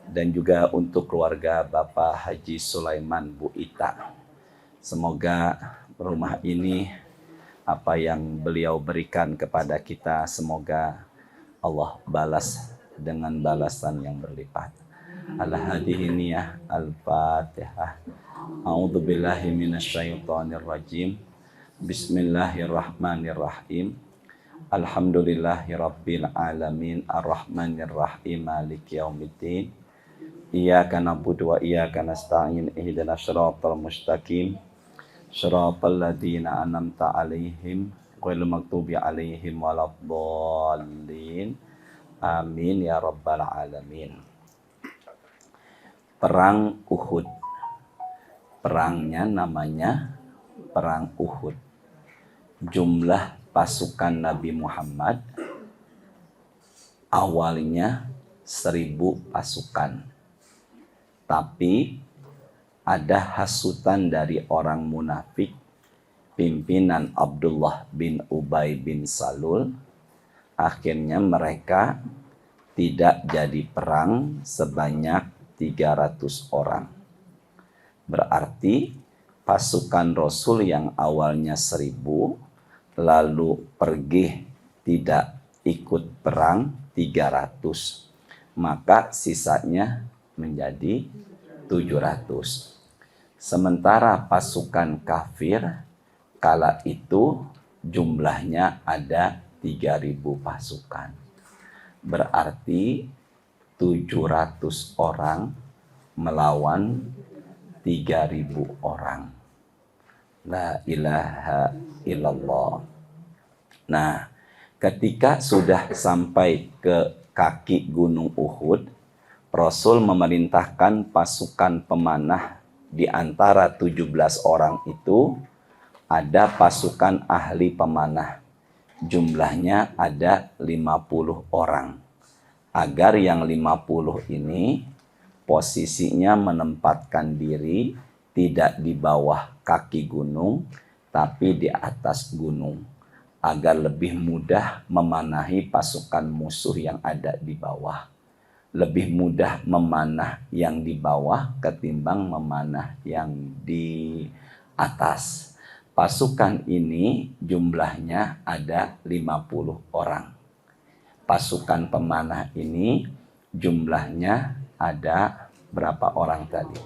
dan juga untuk keluarga Bapak Haji Sulaiman Bu Ita. Semoga rumah ini apa yang beliau berikan kepada kita, semoga Allah balas dengan balasan yang berlipat. Al-Hadiniyah Al-Fatihah. A'udzubillahi minasyaitonirrajim. Bismillahirrahmanirrahim. Alhamdulillahirabbil alamin arrahmanirrahim maliki yaumiddin. Iyyaka na'budu wa iyyaka nasta'in ihdinas siratal mustaqim. Shiratal ladzina an'amta 'alaihim ghairil maghdubi 'alaihim waladdallin. Amin ya rabbal alamin. Perang Uhud. Perangnya namanya Perang Uhud. Jumlah pasukan Nabi Muhammad awalnya 1000 pasukan. Tapi ada hasutan dari orang munafik, pimpinan Abdullah bin Ubay bin Salul. Akhirnya mereka tidak jadi perang sebanyak 300 orang. Berarti pasukan Rasul yang awalnya 1000 lalu pergi tidak ikut perang 300. Maka sisanya menjadi 700. Sementara pasukan kafir kala itu jumlahnya ada 3000 pasukan. Berarti 700 orang melawan 3000 orang. La ilaha illallah. Nah, ketika sudah sampai ke kaki Gunung Uhud, Rasul memerintahkan pasukan pemanah. Di antara 17 orang itu ada pasukan ahli pemanah. Jumlahnya ada 50 orang. Agar yang 50 ini posisinya menempatkan diri tidak di bawah kaki gunung, tapi di atas gunung. Agar lebih mudah memanahi pasukan musuh yang ada di bawah. Lebih mudah memanah yang di bawah ketimbang memanah yang di atas. Pasukan ini jumlahnya ada 50 orang. Pasukan pemanah ini jumlahnya ada berapa orang tadi?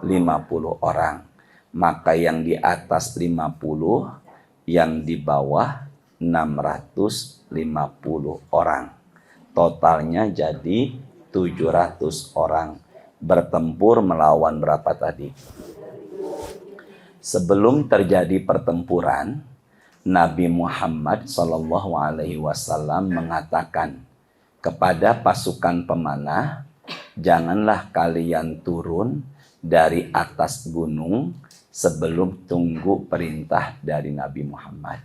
50 orang. Maka yang di atas 50, yang di bawah 650 orang. Totalnya jadi 700 orang bertempur melawan berapa tadi? Sebelum terjadi pertempuran, Nabi Muhammad SAW mengatakan kepada pasukan pemanah, janganlah kalian turun dari atas gunung sebelum tunggu perintah dari Nabi Muhammad.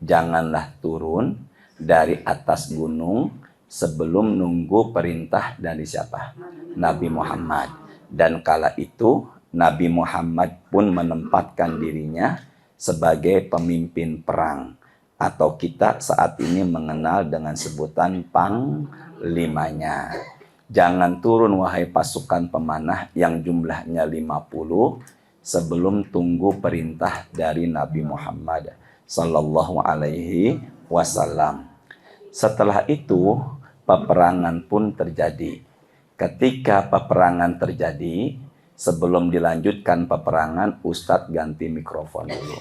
Janganlah turun dari atas gunung sebelum nunggu perintah dari siapa? Nabi Muhammad. Dan kala itu Nabi Muhammad pun menempatkan dirinya sebagai pemimpin perang. Atau kita saat ini mengenal dengan sebutan panglimanya. Jangan turun wahai pasukan pemanah yang jumlahnya 50 sebelum tunggu perintah dari Nabi Muhammad sallallahu alaihi wasallam. Setelah itu peperangan pun terjadi. Ketika peperangan terjadi, sebelum dilanjutkan peperangan, Ustadz ganti mikrofon dulu.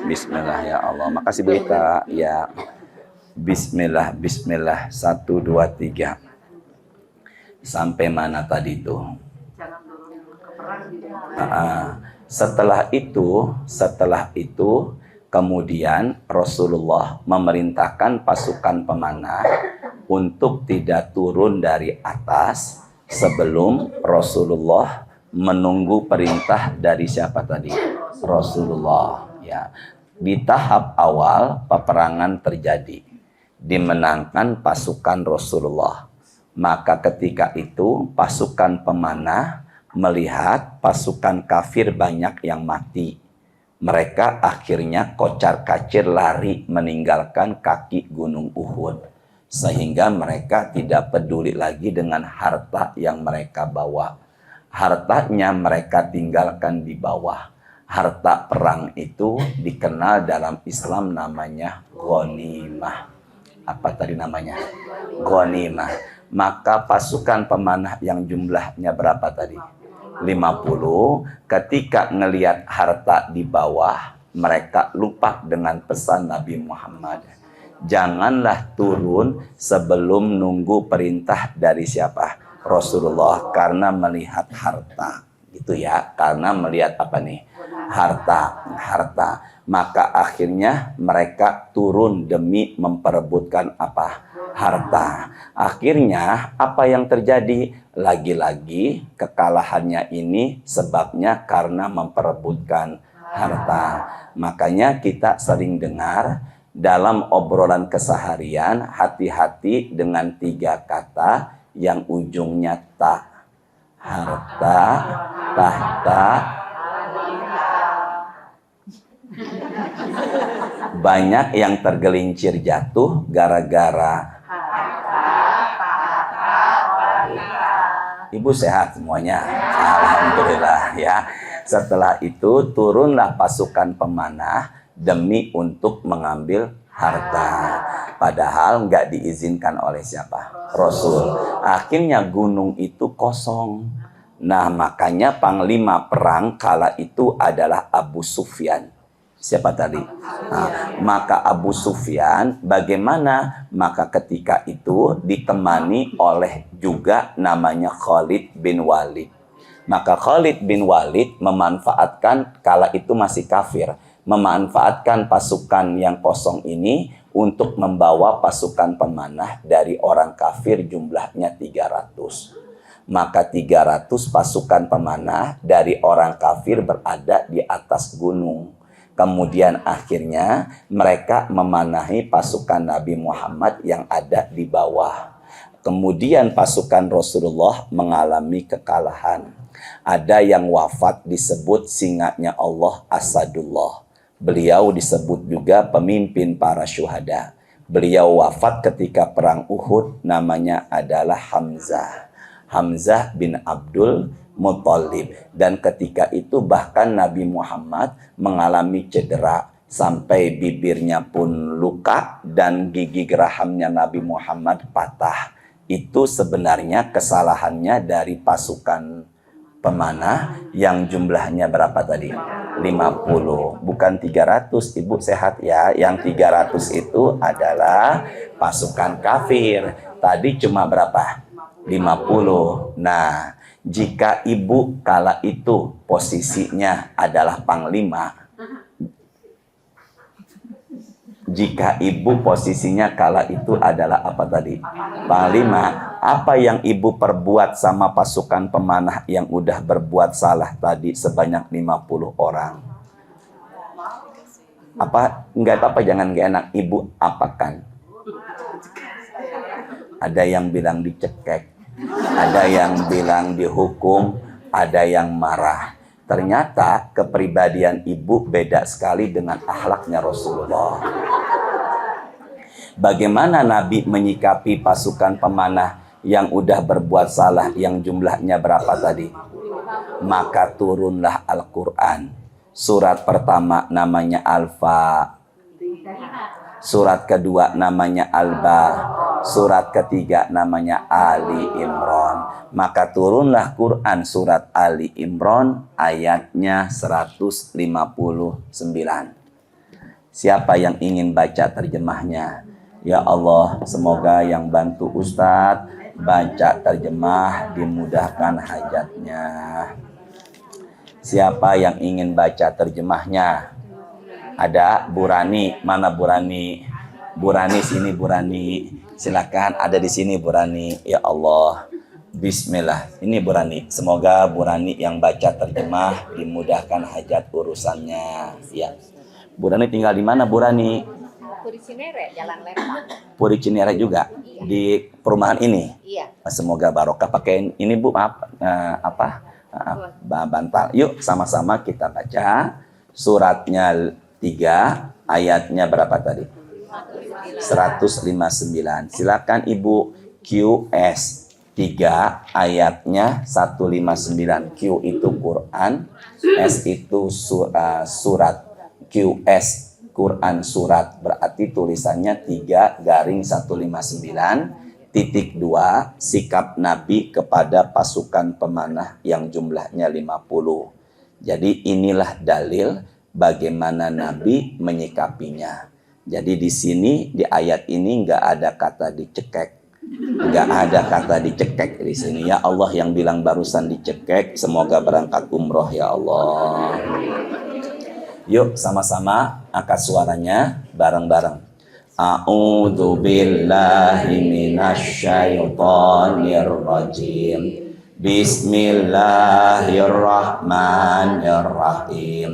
Bismillah ya Allah. Makasih Berita. Ya. Bismillah, Bismillah. 1, 2, 3. Sampai mana tadi tuh? Setelah itu, kemudian Rasulullah memerintahkan pasukan pemanah untuk tidak turun dari atas sebelum Rasulullah menunggu perintah dari siapa tadi? Rasulullah. Ya. Di tahap awal peperangan terjadi, dimenangkan pasukan Rasulullah. Maka ketika itu pasukan pemanah melihat pasukan kafir banyak yang mati. Mereka akhirnya kocar-kacir lari meninggalkan kaki Gunung Uhud. sehingga mereka tidak peduli lagi dengan harta yang mereka bawa. Hartanya mereka tinggalkan di bawah. Harta perang itu dikenal dalam Islam namanya ghanimah. Apa tadi namanya? Ghanimah. Maka pasukan pemanah yang jumlahnya berapa tadi? 50. Ketika ngelihat harta di bawah, mereka lupa dengan pesan Nabi Muhammad. Janganlah turun sebelum nunggu perintah dari siapa? Rasulullah, karena melihat harta. Gitu ya, karena melihat apa nih? Harta. Maka akhirnya mereka turun demi memperebutkan apa? Harta. Akhirnya apa yang terjadi? Lagi-lagi kekalahannya ini sebabnya karena memperebutkan harta. Makanya kita sering dengar dalam obrolan keseharian, hati-hati dengan 3 kata yang ujungnya ta. Harta, tahta. Banyak yang tergelincir jatuh gara-gara Ibu sehat semuanya. Alhamdulillah ya. Setelah itu turunlah pasukan pemanah demi untuk mengambil harta. Padahal nggak diizinkan oleh siapa? Rasul. Akhirnya gunung itu kosong. Nah, makanya panglima perang kala itu adalah Abu Sufyan. Siapa tadi? Nah, maka Abu Sufyan bagaimana? Maka ketika itu ditemani oleh juga namanya Khalid bin Walid. Maka Khalid bin Walid memanfaatkan kala itu masih kafir, memanfaatkan pasukan yang kosong ini untuk membawa pasukan pemanah dari orang kafir jumlahnya 300. Maka 300 pasukan pemanah dari orang kafir berada di atas gunung. Kemudian akhirnya mereka memanahi pasukan Nabi Muhammad yang ada di bawah. Kemudian pasukan Rasulullah mengalami kekalahan. Ada yang wafat disebut singanya Allah Asadullah. Beliau disebut juga pemimpin para syuhada. Beliau wafat ketika perang Uhud, namanya adalah Hamzah. Hamzah bin Abdul Muthalib. Dan ketika itu bahkan Nabi Muhammad mengalami cedera sampai bibirnya pun luka dan gigi gerahamnya Nabi Muhammad patah. Itu sebenarnya kesalahannya dari pasukan pemanah yang jumlahnya berapa tadi? 50. Bukan 300, Ibu sehat ya. Yang 300 itu adalah pasukan kafir. Tadi cuma berapa? 50. Nah, jika ibu kala itu posisinya adalah panglima, jika ibu posisinya kala itu adalah apa tadi? Panglima, apa yang ibu perbuat sama pasukan pemanah yang udah berbuat salah tadi sebanyak 50 orang? Apa? Enggak apa-apa, jangan gak enak. Ibu apakan? Ada yang bilang dicekek, ada yang bilang dihukum, ada yang marah. Ternyata kepribadian ibu beda sekali dengan akhlaknya Rasulullah. Bagaimana Nabi menyikapi pasukan pemanah yang udah berbuat salah yang jumlahnya berapa tadi? Maka turunlah Al-Quran. Surat pertama namanya Al-Fa. Surat kedua namanya Al-Ba. Surat ketiga namanya Ali Imran. Maka turunlah Quran surat Ali Imran ayatnya 159. Siapa yang ingin baca terjemahnya? Ya Allah, semoga yang bantu Ustadz baca terjemah dimudahkan hajatnya. Siapa yang ingin baca terjemahnya? Ada Bu Rani, mana Bu Rani? Bu Rani sini Bu Rani. Silakan, ada di sini Bu Rani. Ya Allah. Bismillah. Ini Bu Rani. Semoga Bu Rani yang baca terjemah dimudahkan hajat urusannya. Ya. Bu Rani tinggal di mana Bu Rani? Puri Cinere, Jalan Lembang. Puri Cinere juga. Iya. Di perumahan ini. Iya. Semoga barokah. Pakai ini Bu, maaf. Bantal. Yuk sama-sama kita baca suratnya 3, ayatnya berapa tadi? 159. Silakan Ibu. QS 3 ayatnya 159. Q itu Quran, S itu surat. QS Quran surat, berarti tulisannya 3-159.2 sikap Nabi kepada pasukan pemanah yang jumlahnya 50. Jadi inilah dalil bagaimana Nabi menyikapinya. Jadi di sini di ayat ini nggak ada kata dicekek. Nggak ada kata dicekek di sini. Ya Allah yang bilang barusan dicekek, semoga berangkat umroh ya Allah. Yuk sama-sama angkat suaranya bareng-bareng. A'udzu billahi minasyaitonir rajim. Bismillahirrahmanirrahim.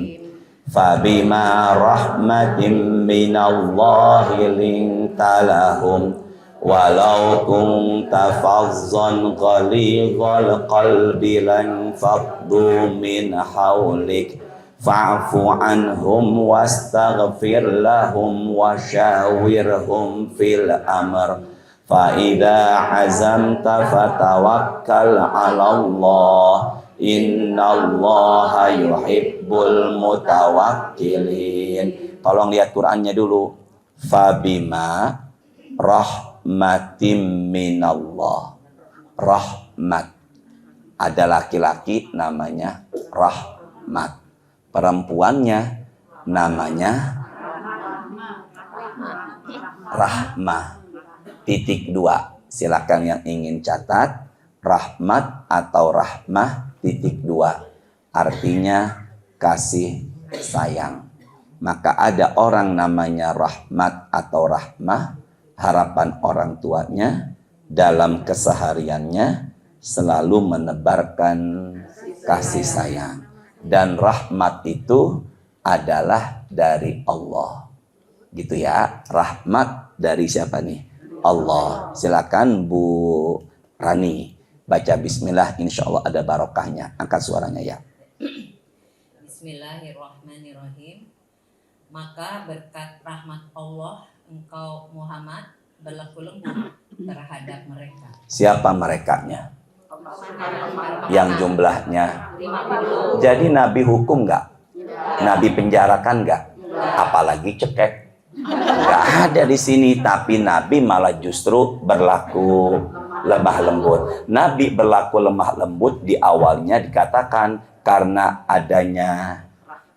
Fabima rahmatin minallahi linta lahum. Walau kunta fazzan ghalidhal qalbi lan faddu min hawlik fa'fu anhum wastaghfir lahum wasyawirhum fil amr fa idza azamta fatawakkal 'ala Allah innallaha yuhibbul mutawakkilin. Tolong lihat Qur'annya dulu. Fabima rahmatim minallah. Rahmat. Ada laki-laki namanya Rahmat. Perempuannya namanya Rahmah. Titik 2. Silakan yang ingin catat. Rahmat atau Rahmah titik 2. Artinya kasih sayang. Maka ada orang namanya Rahmat atau Rahmah. Harapan orang tuanya dalam kesehariannya selalu menebarkan kasih sayang. Dan rahmat itu adalah dari Allah. Gitu ya. Rahmat dari siapa nih? Allah. Silakan Bu Rani baca bismillah, insya Allah ada barokahnya. Angkat suaranya ya. Bismillahirrahmanirrahim. Maka berkat rahmat Allah engkau Muhammad berlaku lembut terhadap mereka. Siapa merekanya? Yang jumlahnya. Jadi Nabi hukum nggak? Nabi penjarakan nggak? Apalagi cekek? Nggak ada di sini. Tapi Nabi malah justru berlaku lemah lembut. Nabi berlaku lemah lembut di awalnya dikatakan karena adanya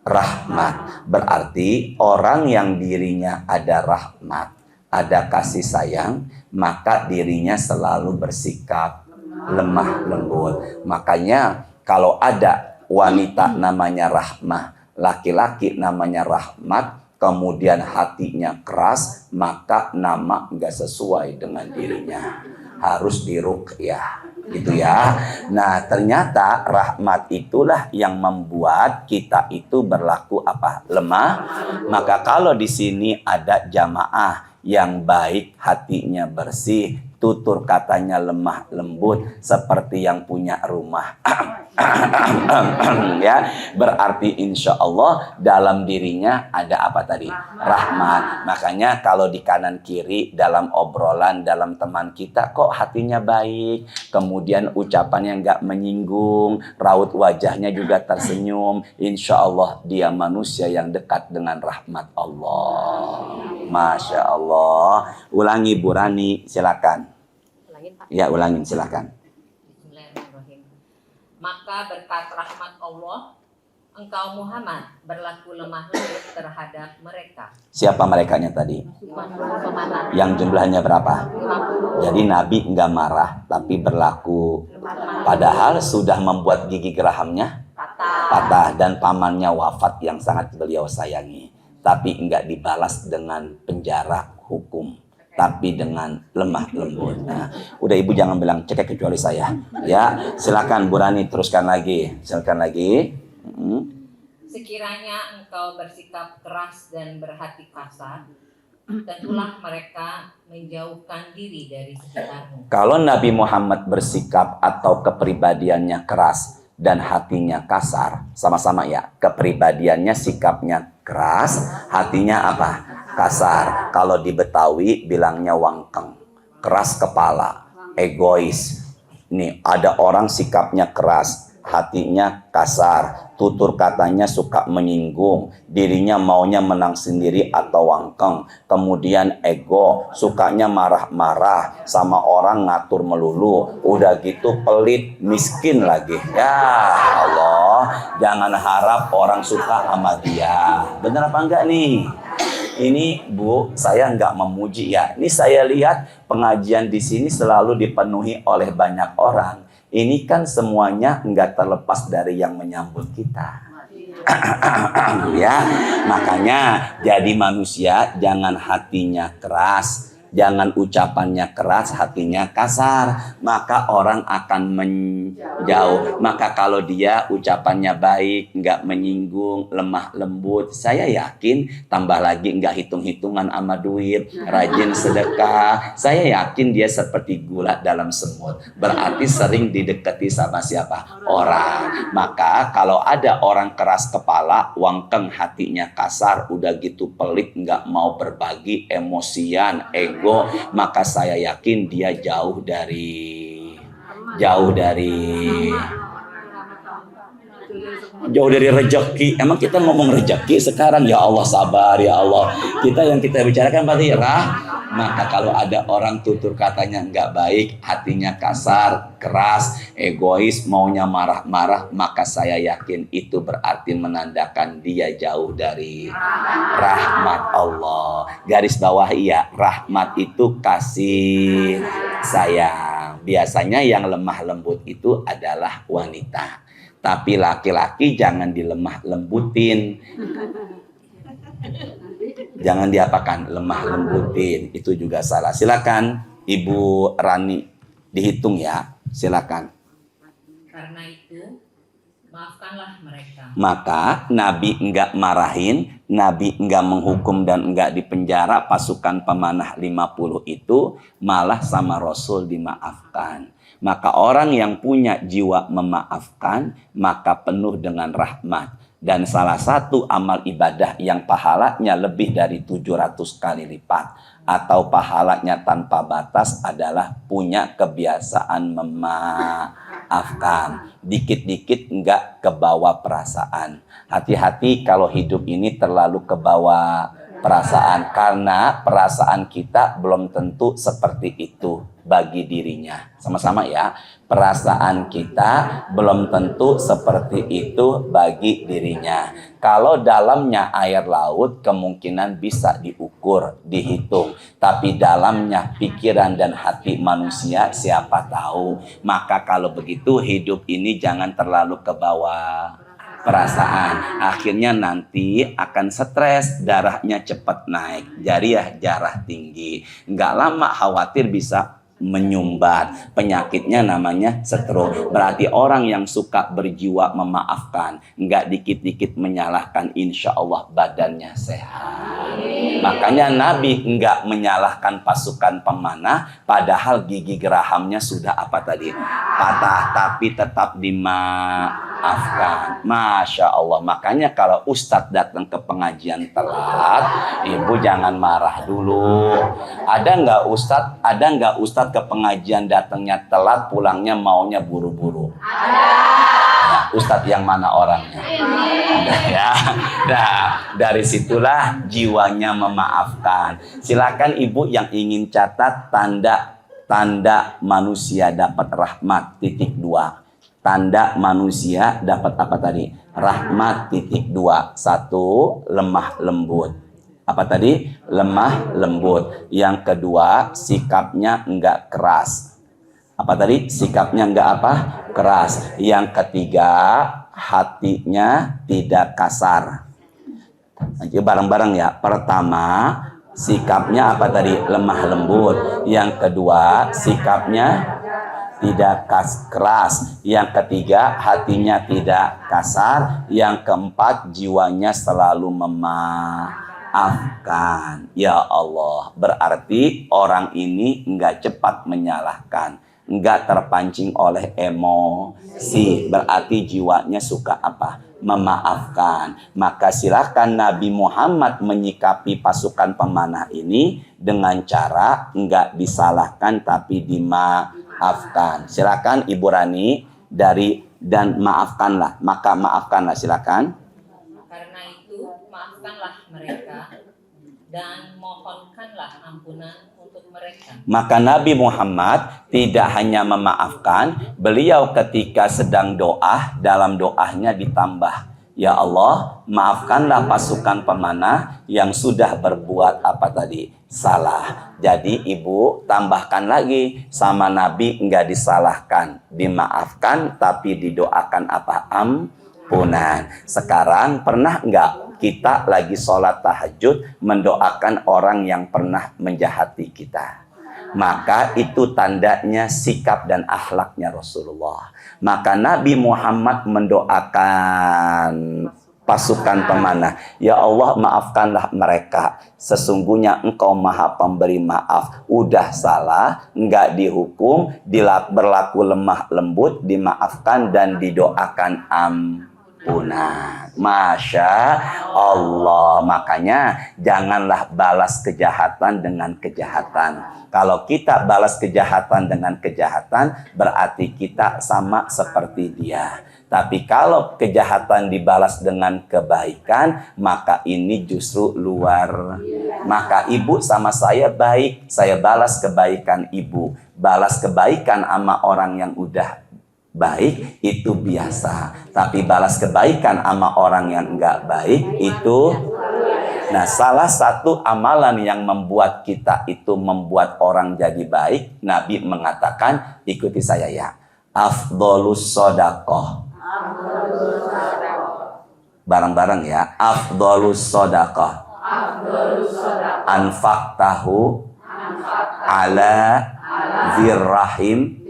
rahmat. Berarti orang yang dirinya ada rahmat, ada kasih sayang, maka dirinya selalu bersikap lemah lembut. Makanya kalau ada wanita namanya Rahmah, laki-laki namanya Rahmat, kemudian hatinya keras, maka nama nggak sesuai dengan dirinya. Harus diruqyah. Gitu ya. Nah, ternyata rahmat itulah yang membuat kita itu berlaku apa? Lemah. Maka kalau di sini ada jamaah yang baik, hatinya bersih, tutur katanya lemah lembut seperti yang punya rumah. Ya, berarti insya Allah dalam dirinya ada apa tadi? Rahmat. Makanya kalau di kanan kiri dalam obrolan dalam teman kita kok hatinya baik, kemudian ucapannya nggak menyinggung, raut wajahnya juga tersenyum, insya Allah dia manusia yang dekat dengan rahmat Allah. Masya Allah. Ulangi Bu Rani, silakan. Ya, ulangin silakan. Bismillahirrahmanirrahim. Maka berkat rahmat Allah engkau Muhammad berlaku lemah lembut terhadap mereka. Siapa merekanya tadi? Yang jumlahnya berapa? Jadi Nabi enggak marah, tapi berlaku. Padahal sudah membuat gigi gerahamnya patah dan pamannya wafat yang sangat beliau sayangi. Tapi enggak dibalas dengan penjara hukum, tapi dengan lemah lembut. Nah, udah ibu jangan bilang cekek kecuali saya. Ya, silakan Bu Rani teruskan lagi. Silakan lagi. Sekiranya engkau bersikap keras dan berhati kasar, tentulah mereka menjauhkan diri dari sekitarmu. Kalau Nabi Muhammad bersikap atau kepribadiannya keras dan hatinya kasar, sama-sama ya. Kepribadiannya, sikapnya keras, hatinya apa? kasar. Kalau di Betawi bilangnya wangkeng, keras kepala, egois. Nih, ada orang sikapnya keras, hatinya kasar, tutur katanya suka menyinggung, dirinya maunya menang sendiri atau wangkeng, kemudian ego, sukanya marah-marah, sama orang ngatur melulu, udah gitu pelit, miskin lagi. Ya Allah, jangan harap orang suka sama dia. Bener apa enggak nih? Ini Bu, saya nggak memuji ya. Ini saya lihat pengajian di sini selalu dipenuhi oleh banyak orang. Ini kan semuanya nggak terlepas dari yang menyambut kita. Ya, makanya jadi manusia jangan hatinya keras, jangan ucapannya keras, hatinya kasar, maka orang akan menjauh. Maka kalau dia ucapannya baik, nggak menyinggung, lemah lembut, saya yakin tambah lagi nggak hitung-hitungan sama duit, rajin sedekah, saya yakin dia seperti gula dalam semut. Berarti sering didekati sama siapa? Orang. Maka kalau ada orang keras kepala, wangkeng, hatinya kasar, udah gitu pelit, nggak mau berbagi, emosian, ego, maka saya yakin dia jauh dari rezeki. Emang kita ngomong rezeki sekarang, ya Allah, sabar ya Allah. Yang kita bicarakan berarti Maka kalau ada orang tutur katanya nggak baik, hatinya kasar, keras, egois, maunya marah-marah, maka saya yakin itu berarti menandakan dia jauh dari rahmat Allah. Garis bawah ya, rahmat itu kasih sayang. Biasanya yang lemah lembut itu adalah wanita. Tapi laki-laki jangan dilemah lembutin. Jangan diapakan, lemah lembutin. Itu juga salah. Silakan Ibu Rani dihitung ya. Silakan. Karena itu maafkanlah mereka. Maka Nabi enggak marahin, Nabi enggak menghukum dan enggak dipenjara pasukan pemanah 50 itu, malah sama Rasul dimaafkan. Maka orang yang punya jiwa memaafkan, maka penuh dengan rahmat. Dan salah satu amal ibadah yang pahalanya lebih dari 700 kali lipat atau pahalanya tanpa batas adalah punya kebiasaan memaafkan. Dikit-dikit enggak kebawa perasaan. Hati-hati kalau hidup ini terlalu kebawa perasaan, karena perasaan kita belum tentu seperti itu bagi dirinya. Sama-sama ya, perasaan kita belum tentu seperti itu bagi dirinya. Kalau dalamnya air laut kemungkinan bisa diukur, dihitung. Tapi dalamnya pikiran dan hati manusia siapa tahu. Maka kalau begitu hidup ini jangan terlalu kebawa perasaan. Akhirnya nanti akan stres, darahnya cepat naik, jariah darah tinggi. Nggak lama khawatir bisa menyumbat. Penyakitnya namanya stroke. Berarti orang yang suka berjiwa memaafkan, nggak dikit-dikit menyalahkan, insya Allah badannya sehat. Makanya Nabi nggak menyalahkan pasukan pemanah, padahal gigi gerahamnya sudah apa tadi? Patah, tapi tetap dimaafkan. Masya Allah. Makanya kalau Ustadz datang ke pengajian telat, Ibu jangan marah dulu. Ada nggak Ustadz ke pengajian datangnya telat, pulangnya maunya buru-buru? Nah, Ustadz yang mana orangnya? Ada ya. Nah, dari situlah jiwanya memaafkan. Silakan Ibu yang ingin catat tanda manusia dapat rahmat (2). Tanda manusia dapat apa tadi? Rahmat (2). 1, lemah lembut. Apa tadi? Lemah lembut. Yang kedua, sikapnya enggak keras. Apa tadi? Sikapnya enggak apa? Keras. Yang ketiga, hatinya tidak kasar. Nanti bareng-bareng ya. Pertama, sikapnya apa tadi? Lemah lembut. Yang kedua, sikapnya tidak keras. Yang ketiga, hatinya tidak kasar. Yang keempat, jiwanya selalu memaafkan. Ya Allah, berarti orang ini enggak cepat menyalahkan. Enggak terpancing oleh emosi. Berarti jiwanya suka apa? Memaafkan. Maka silakan Nabi Muhammad menyikapi pasukan pemanah ini dengan cara enggak disalahkan tapi dimaafkan. Silakan Ibu Rani dan maafkanlah. Maka maafkanlah, silakan. Karena itu maafkanlah mereka dan mohonkanlah ampunan untuk mereka. Maka Nabi Muhammad tidak hanya memaafkan, beliau ketika sedang doa, dalam doanya ditambah, ya Allah, maafkanlah pasukan pemanah yang sudah berbuat apa tadi? Salah. Jadi Ibu tambahkan lagi, sama Nabi enggak disalahkan, dimaafkan, tapi didoakan apa? Ampunan. Sekarang pernah enggak kita lagi sholat tahajud mendoakan orang yang pernah menjahati kita? Maka itu tandanya sikap dan akhlaknya Rasulullah. Maka Nabi Muhammad mendoakan pasukan pemanah, ya Allah, maafkanlah mereka, sesungguhnya Engkau Maha Pemberi maaf. Udah salah, enggak dihukum, berlaku lemah lembut, dimaafkan dan didoakan ampunan. Masya Allah. Makanya janganlah balas kejahatan dengan kejahatan. Kalau kita balas kejahatan dengan kejahatan, berarti kita sama seperti dia. Tapi kalau kejahatan dibalas dengan kebaikan, maka ini justru luar. Maka Ibu sama saya baik, saya balas kebaikan Ibu. Balas kebaikan sama orang yang udah baik itu biasa, tapi balas kebaikan sama orang yang enggak baik itu. Nah, salah satu amalan yang membuat kita itu membuat orang jadi baik, Nabi mengatakan, ikuti saya ya, afdolus sodaqoh. Bareng-bareng ya, afdolus sodaqoh anfaqtahu ala zirrahim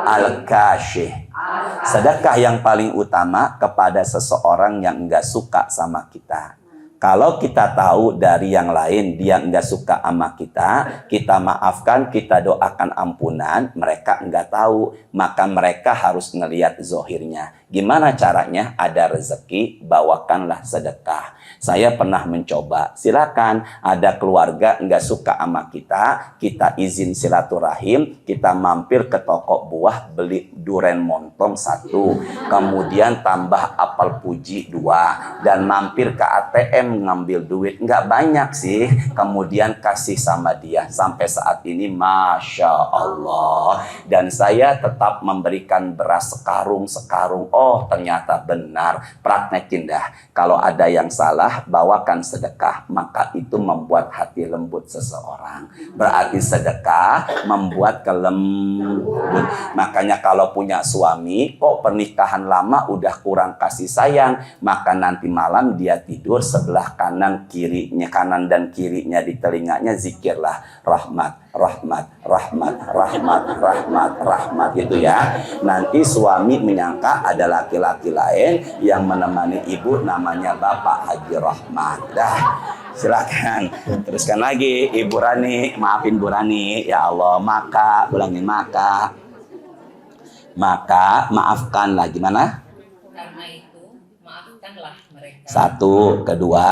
al-kashih. Sedekah yang paling utama kepada seseorang yang enggak suka sama kita. Kalau kita tahu dari yang lain dia enggak suka sama kita maafkan, kita doakan ampunan, mereka enggak tahu, maka mereka harus ngelihat zohirnya. Gimana caranya? Ada rezeki, bawakanlah sedekah. Saya pernah mencoba, silakan, ada keluarga enggak suka sama kita izin silaturahim, kita mampir ke toko buah, beli duren montong 1, kemudian tambah apel puji 2, dan mampir ke ATM ngambil duit, enggak banyak sih, kemudian kasih sama dia. Sampai saat ini Masya Allah, dan saya tetap memberikan beras sekarung. Oh ternyata benar, praktekin dah. Kalau ada yang salah, bawakan sedekah, maka itu membuat hati lembut seseorang. Berarti sedekah membuat kelembut. Makanya kalau punya suami, kok pernikahan lama udah kurang kasih sayang, maka nanti malam dia tidur sebelah kanan dan kirinya di telinganya zikirlah rahmat gitu ya. Nanti suami menyangka ada laki-laki lain yang menemani ibu, namanya Bapak Haji Rahmat. Dah, silakan teruskan lagi Ibu Rani. Maafin Bu Rani, ya Allah. Ulangin maka maafkanlah. Gimana? Karena itu maafkanlah mereka. 1, kedua,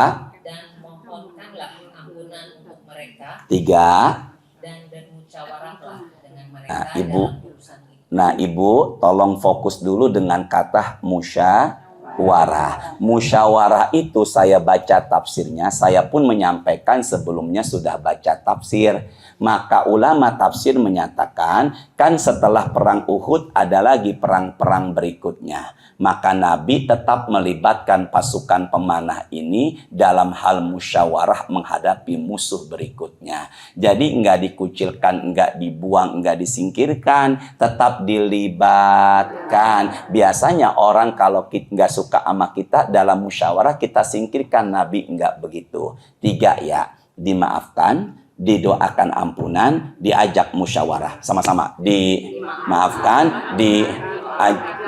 dan mohonkanlah ampunan untuk mereka. 3. Dan bermusyawarahlah dengan mereka Nah, Ibu. dalam urusan itu. Nah, Ibu tolong fokus dulu dengan kata musyawarah. Musyawarah itu saya baca tafsirnya, saya pun menyampaikan sebelumnya sudah baca tafsir. Maka ulama tafsir menyatakan, kan setelah perang Uhud ada lagi perang-perang berikutnya. Maka Nabi tetap melibatkan pasukan pemanah ini dalam hal musyawarah menghadapi musuh berikutnya. Jadi enggak dikucilkan, enggak dibuang, enggak disingkirkan, tetap dilibatkan. Biasanya orang kalau enggak suka sama kita dalam musyawarah kita singkirkan, Nabi enggak begitu. 3 ya, dimaafkan, didoakan ampunan, diajak musyawarah. Sama-sama, dimaafkan,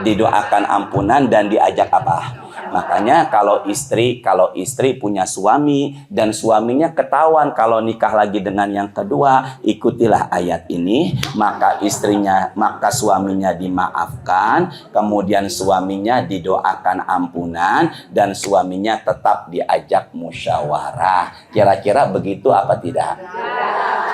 didoakan ampunan, dan diajak apa? Makanya kalau istri punya suami dan suaminya ketahuan kalau nikah lagi dengan yang kedua, ikutilah ayat ini, maka suaminya dimaafkan, kemudian suaminya didoakan ampunan, dan suaminya tetap diajak musyawarah. Kira-kira begitu apa tidak?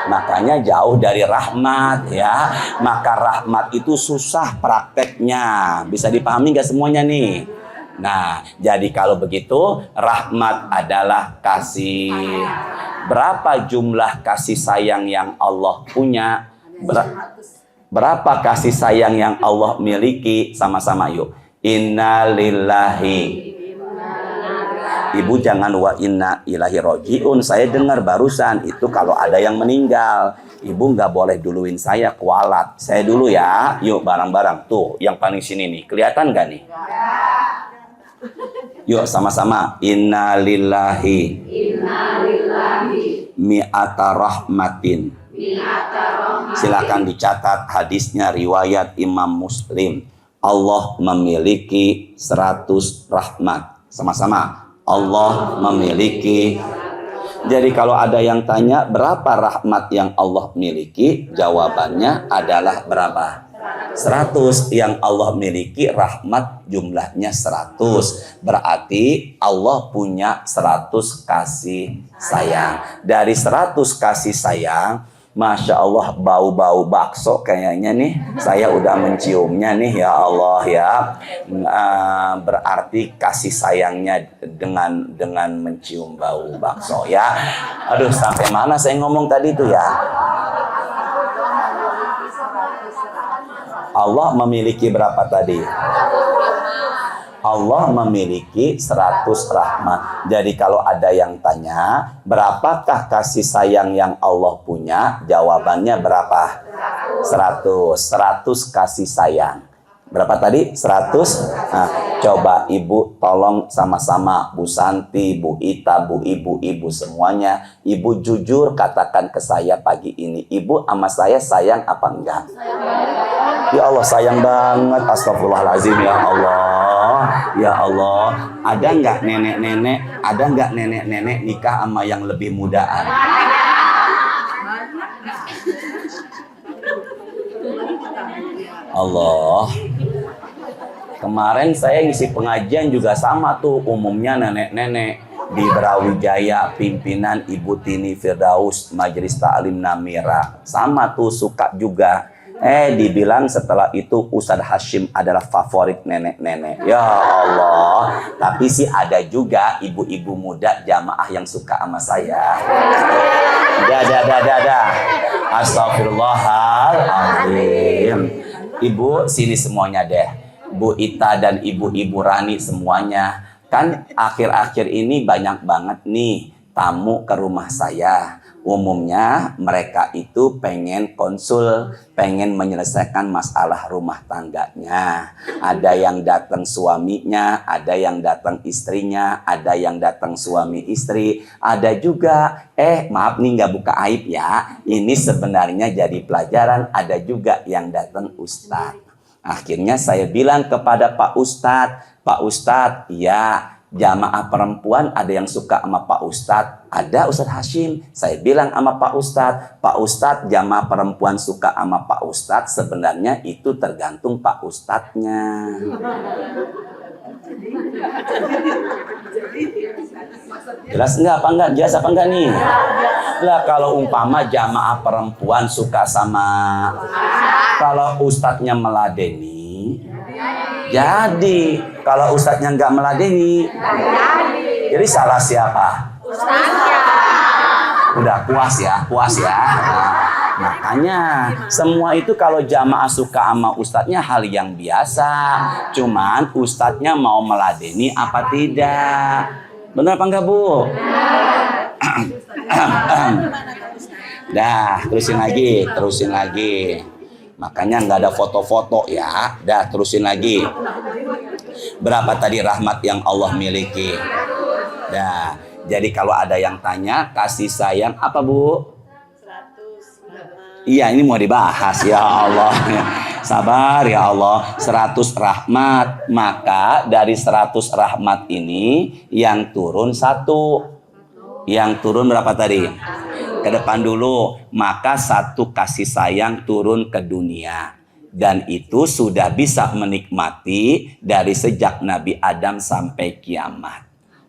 Makanya jauh dari rahmat ya. Maka rahmat itu susah prakteknya. Bisa dipahami nggak semuanya nih? Nah, jadi kalau begitu rahmat adalah kasih. Berapa jumlah kasih sayang yang Allah punya? Berapa kasih sayang yang Allah miliki? Sama-sama yuk. Inna lillahi. Ibu jangan wa inna ilahi rojiun. Saya dengar barusan itu kalau ada yang meninggal. Ibu nggak boleh duluin saya kualat. Saya dulu ya. Yuk bareng-bareng. Tuh yang paling sini nih. Kelihatan nggak nih? Yuk sama-sama. Inna lillahi mi'ata rahmatin. Silakan dicatat hadisnya riwayat Imam Muslim. Allah memiliki 100 rahmat. Sama-sama. Allah memiliki. Jadi kalau ada yang tanya berapa rahmat yang Allah miliki, jawabannya adalah berapa? 100. Yang Allah miliki rahmat jumlahnya 100. Berarti Allah punya 100 kasih sayang. Dari 100 kasih sayang, Masya Allah, bau-bau bakso kayaknya nih. Saya udah menciumnya nih, ya Allah ya. Berarti kasih sayangnya dengan mencium bau bakso ya. Aduh, sampai mana saya ngomong tadi itu ya? Allah memiliki berapa tadi? Allah memiliki 100 rahmat. Jadi kalau ada yang tanya, berapakah kasih sayang yang Allah punya? Jawabannya berapa? 100. 100 kasih sayang. Berapa tadi? 100? Nah, coba Ibu tolong sama-sama Bu Santi, Bu Ita, Bu Ibu semuanya. Ibu jujur katakan ke saya pagi ini, Ibu sama saya sayang apa enggak? Ya Allah, sayang banget. Astagfirullahaladzim, ya Allah. Ya Allah, ada nggak nenek-nenek nikah sama yang lebih mudaan? Allah. Kemarin saya ngisi pengajian juga sama tuh, umumnya nenek-nenek di Brawijaya, pimpinan Ibu Tini Firdaus Majelis Ta'lim Namira. Sama tuh suka juga. Dibilang setelah itu Ustadz Hashim adalah favorit nenek-nenek. Ya Allah. Tapi sih ada juga ibu-ibu muda jamaah yang suka sama saya. Dah. Astagfirullahaladzim. Ibu sini semuanya deh. Bu Ita dan ibu-ibu Rani semuanya. Kan akhir-akhir ini banyak banget nih tamu ke rumah saya. Umumnya mereka itu pengen konsul, pengen menyelesaikan masalah rumah tangganya. Ada yang datang suaminya, ada yang datang istrinya, ada yang datang suami istri. Ada juga, maaf nih nggak buka aib ya. Ini sebenarnya jadi pelajaran, ada juga yang datang ustadz. Akhirnya saya bilang kepada Pak Ustadz, ya, jamaah perempuan ada yang suka sama Pak Ustadz, ada Ustadz Hashim. Saya bilang sama Pak Ustadz, jamaah perempuan suka sama Pak Ustadz, sebenarnya itu tergantung Pak Ustadznya. Jelas enggak apa enggak? Jelas apa enggak nih? Lah kalau umpama jamaah perempuan suka sama, kalau ustadznya meladeni, jadi kalau ustadznya enggak meladeni, jadi salah siapa? Ustadznya. Udah puas ya. Nah, makanya semua itu kalau jamaah suka sama ustadznya hal yang biasa. Cuman ustadznya mau meladeni apa tidak? Benar apa enggak, Bu? Dah, terusin lagi. Makanya nggak ada foto-foto ya. Dah, terusin lagi. Berapa tadi rahmat yang Allah miliki? Dah, jadi kalau ada yang tanya kasih sayang apa, Bu? 100. Iya, ini mau dibahas ya Allah. Sabar ya Allah. 100 rahmat. Maka dari 100 rahmat ini yang turun 1. Yang turun berapa tadi? Ke depan dulu. Maka 1 kasih sayang turun ke dunia. Dan itu sudah bisa menikmati dari sejak Nabi Adam sampai kiamat.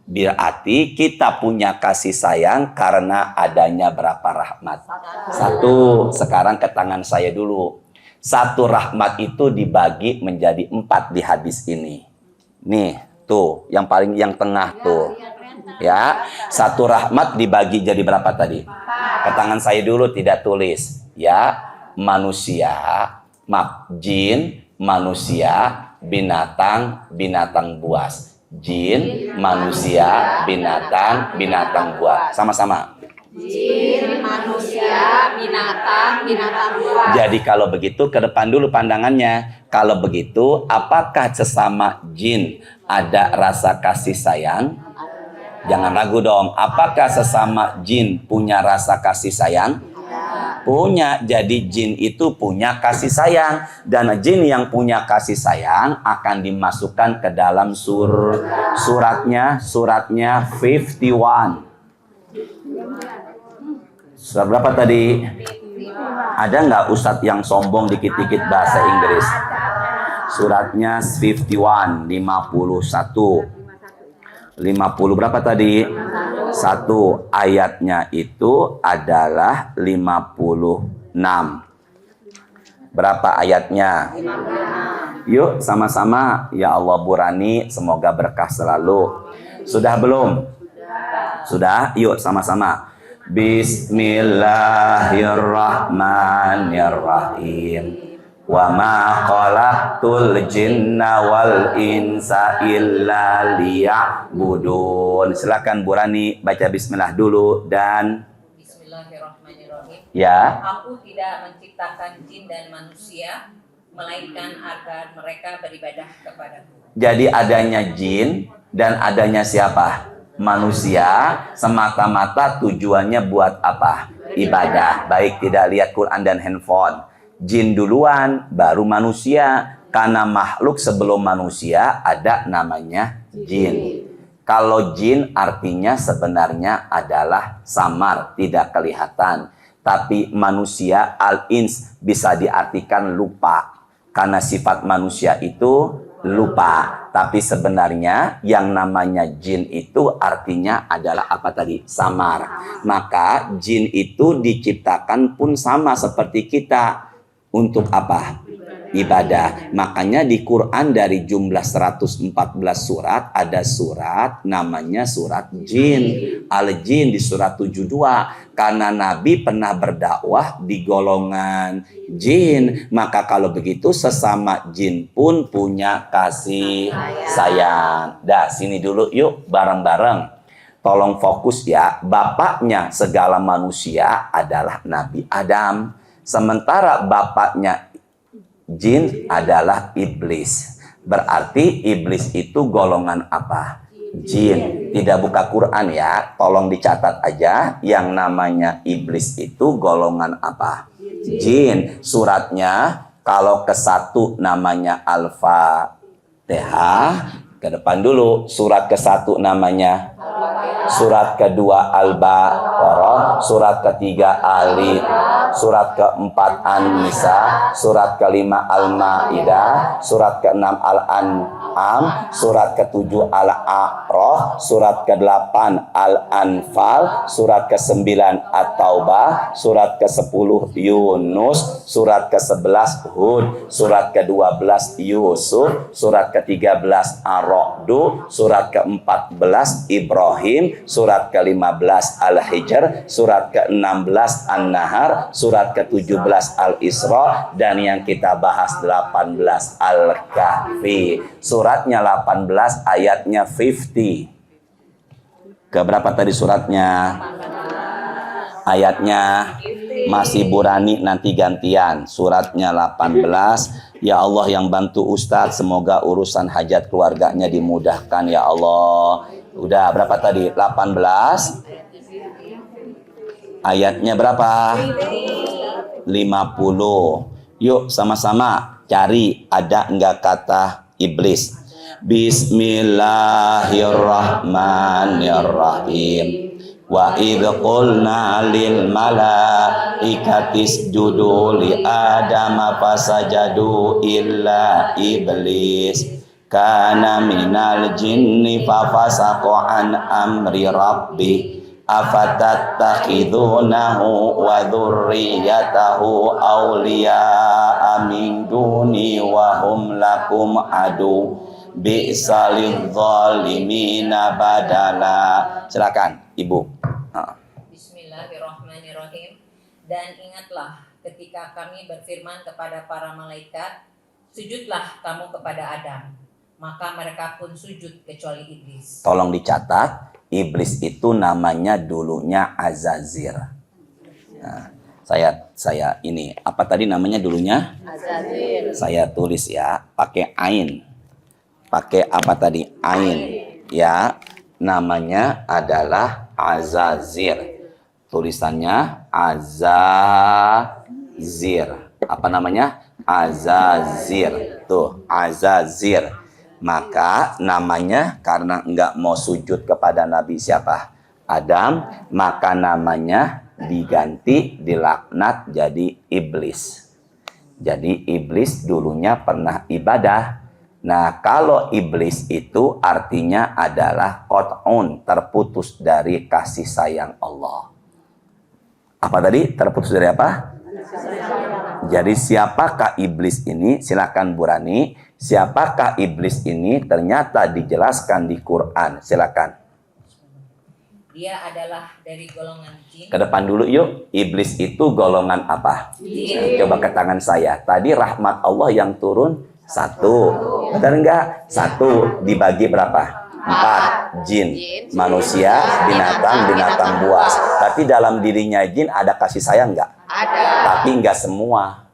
Berarti kita punya kasih sayang karena adanya berapa rahmat? 1. Sekarang ke tangan saya dulu. 1 rahmat itu dibagi menjadi 4 di hadis ini. Nih, tuh, yang tengah tuh. Ya, 1 rahmat dibagi jadi berapa tadi? Ke tangan saya dulu, tidak tulis. Ya, manusia, jin, manusia, binatang, binatang buas. Jin, manusia, binatang, binatang buas. Sama-sama. Jin, manusia, binatang, binatang buas. Jadi kalau begitu ke depan dulu pandangannya. Kalau begitu, apakah sesama jin ada rasa kasih sayang? Jangan ragu dong. Apakah sesama jin punya rasa kasih sayang? Punya. Jadi jin itu punya kasih sayang. Dan jin yang punya kasih sayang akan dimasukkan ke dalam suratnya 51. Surat berapa tadi? Ada nggak ustadz yang sombong dikit-dikit bahasa Inggris? Suratnya 51, 51. 50 berapa tadi? 1. Ayatnya itu adalah 56. Berapa ayatnya? Yuk sama-sama. Ya Allah Bu Rani, semoga berkah selalu. Sudah belum? Sudah? Yuk sama-sama. Bismillahirrahmanirrahim. Wa ma khalaqtul jinna wal insa illa liya'budun. Silakan Bu Rani baca bismillah dulu dan Bismillahirrahmanirrahim. ya. Aku tidak menciptakan jin dan manusia melainkan agar mereka beribadah kepadaku. Jadi adanya jin dan adanya siapa? Manusia, semata-mata tujuannya buat apa? Ibadah. Baik, tidak lihat Quran dan handphone. Jin duluan, baru manusia. Karena makhluk sebelum manusia ada namanya jin. Kalau jin artinya sebenarnya adalah samar, tidak kelihatan. Tapi manusia al-ins bisa diartikan lupa. Karena sifat manusia itu lupa. Tapi sebenarnya yang namanya jin itu artinya adalah apa tadi? Samar. Maka jin itu diciptakan pun sama seperti kita. Untuk apa? Ibadah. Makanya di Quran dari jumlah 114 surat ada surat namanya surat jin. Al-Jin di surat 72. Karena Nabi pernah berdakwah di golongan jin. Maka kalau begitu sesama jin pun punya kasih sayang. Dah sini dulu yuk bareng-bareng. Tolong fokus ya. Bapaknya segala manusia adalah Nabi Adam. Sementara bapaknya jin adalah iblis. Berarti iblis itu golongan apa? Jin. Tidak buka Quran ya. Tolong dicatat aja. Yang namanya iblis itu golongan apa? Jin. Suratnya kalau ke-1 namanya Al-Fatihah. Ke depan dulu. Surat ke-1 namanya. Surat kedua Al-Baqarah, surat ketiga Ali, surat keempat An-Nisa, surat kelima Al-Maidah, surat keenam Al-An'am, surat ketujuh Al-A'raf, surat ke-8 Al-Anfal, surat ke-9 At-Taubah, surat ke-10 Yunus, surat ke-11 Hud, surat ke-12 Yusuf, surat ke-13 Ar-Ra'd, surat ke-14 Ibrahim, surat ke-15 Al-Hijr, surat ke-16 An-Nahr, surat ke-17 Al-Isra, dan yang kita bahas 18 Al-Kahfi. Suratnya 18, ayatnya 50. Keberapa tadi suratnya? Ayatnya masih Burani, nanti gantian. Suratnya 18. Ya Allah yang bantu Ustadz, semoga urusan hajat keluarganya dimudahkan ya Allah. Udah berapa tadi? 18. Ayatnya berapa? 50. Yuk sama-sama cari ada enggak kata iblis. Bismillahirrahmanirrahim. Wa idh qulna lil malaikati isjudu li adama fasajadu illa iblis kana minal jinni fafasaqa an amri rabbih afatattakhidunahu wa dzurriyyatahu awliya'a min duni wa hum lakum adu bi'salidz zalimina badala. Silakan Ibu. Bismillahirrahmanirrahim. Dan ingatlah ketika kami berfirman kepada para malaikat, sujudlah kamu kepada Adam. Maka mereka pun sujud kecuali iblis. Tolong dicatat, iblis itu namanya dulunya Azazir. Nah, saya ini apa tadi namanya dulunya? Azazir. Saya tulis ya, pakai ain. Pakai apa tadi? Ain. Ya, namanya adalah Azazir. Tulisannya Azazir. Apa namanya? Azazir. Tuh, Azazir. Maka namanya karena enggak mau sujud kepada Nabi siapa? Adam, maka namanya diganti, dilaknat jadi iblis. Jadi iblis dulunya pernah ibadah. Nah, kalau iblis itu artinya adalah qat'un, terputus dari kasih sayang Allah. Apa tadi? Terputus dari apa? Jadi siapakah iblis ini? Silakan Bu Rani. Siapakah iblis ini? Ternyata dijelaskan di Quran. Silakan. Dia adalah dari golongan jin. Ke depan dulu yuk. Iblis itu golongan apa? Jin. Coba ke tangan saya. Tadi rahmat Allah yang turun 1. Benar enggak? 1 dibagi berapa? 4. Jin. Manusia, binatang buas. Tapi dalam dirinya jin ada kasih sayang enggak? Ada. Tapi enggak semua.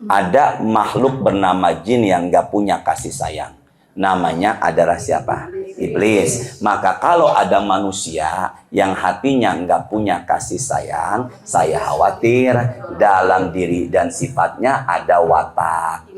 Ada makhluk bernama jin yang enggak punya kasih sayang. Namanya adalah siapa? Iblis. Maka kalau ada manusia yang hatinya enggak punya kasih sayang, saya khawatir dalam diri dan sifatnya ada watak.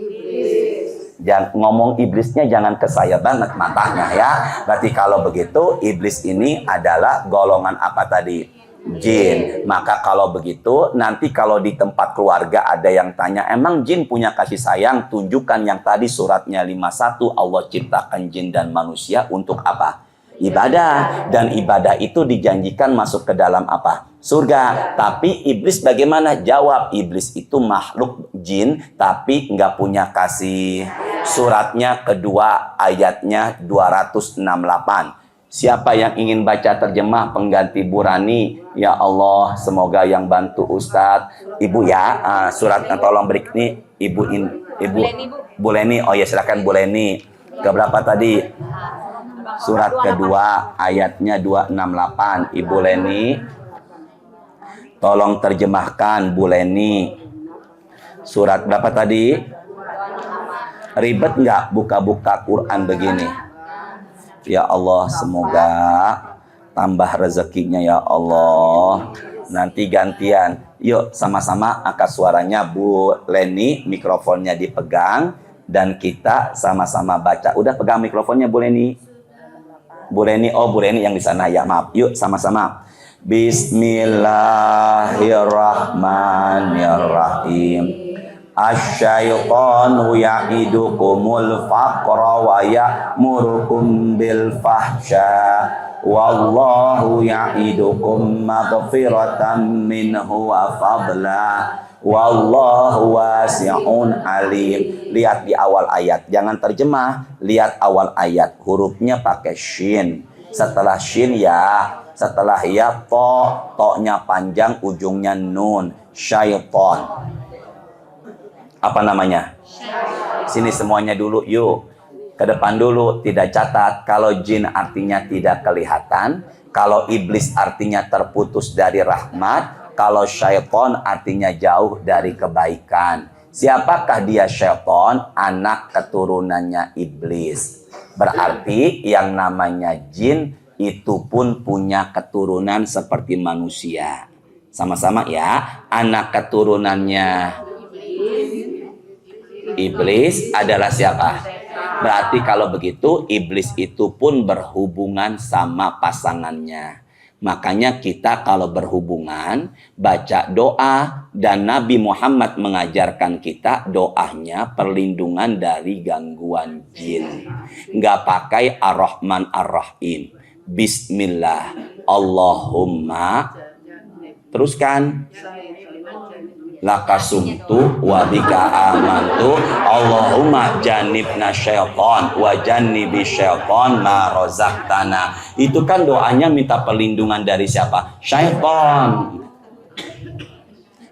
Jangan ngomong iblisnya jangan ke saya banget matanya ya. Berarti kalau begitu iblis ini adalah golongan apa tadi? Jin. Maka kalau begitu nanti kalau di tempat keluarga ada yang tanya, emang jin punya kasih sayang? Tunjukkan yang tadi suratnya 51, Allah ciptakan jin dan manusia untuk apa? Ibadah. Dan ibadah itu dijanjikan masuk ke dalam apa? Surga. Tapi iblis bagaimana? Jawab, iblis itu makhluk jin tapi nggak punya kasih. Suratnya kedua ayatnya 268. Siapa yang ingin baca terjemah pengganti Bu Rani? Ya Allah, semoga yang bantu Ustadz. Ibu ya, surat tolong beri ini Ibu Bu Leni. Oh ya, silakan Bu Leni. Keberapa tadi? Surat kedua ayatnya 268. Ibu Leni. Tolong terjemahkan Bu Leni. Surat berapa tadi? Ribet nggak buka-buka Quran begini? Ya Allah, semoga tambah rezekinya ya Allah. Nanti gantian. Yuk sama-sama angkat suaranya Bu Leni, mikrofonnya dipegang dan kita sama-sama baca. Udah pegang mikrofonnya Bu Leni? Bu Leni, oh Bu Leni yang di sana ya, maaf. Yuk sama-sama. Bismillahirrahmanirrahim. Asyaitanu ya'idukumul faqra wa ya'murukum bil fahsya wallahu ya'idukum maghfiratan minhu wa fadla wallahu wasi'un alim. Lihat di awal ayat, jangan terjemah, lihat awal ayat, hurufnya pakai shin, setelah shin ya, setelah ya to-nya panjang, ujungnya nun. Syaiton. Apa namanya? Sini semuanya dulu yuk. Ke depan dulu, tidak catat. Kalau jin artinya tidak kelihatan, kalau iblis artinya terputus dari rahmat, kalau syaitan artinya jauh dari kebaikan. Siapakah dia syaitan? Anak keturunannya iblis. Berarti yang namanya jin itu pun punya keturunan seperti manusia. Sama-sama ya, anak keturunannya Iblis adalah siapa? Berarti kalau begitu iblis itu pun berhubungan sama pasangannya. Makanya kita kalau berhubungan baca doa, dan Nabi Muhammad mengajarkan kita doanya perlindungan dari gangguan jin. Nggak pakai Ar-Rahman Ar-Rahim. Bismillah Allahumma, teruskan, lakasumtu wa bika amantu Allahumma janibna syaiton wa janibi syaiton ma rozaqtana. Itu kan doanya minta perlindungan dari siapa? Syaiton.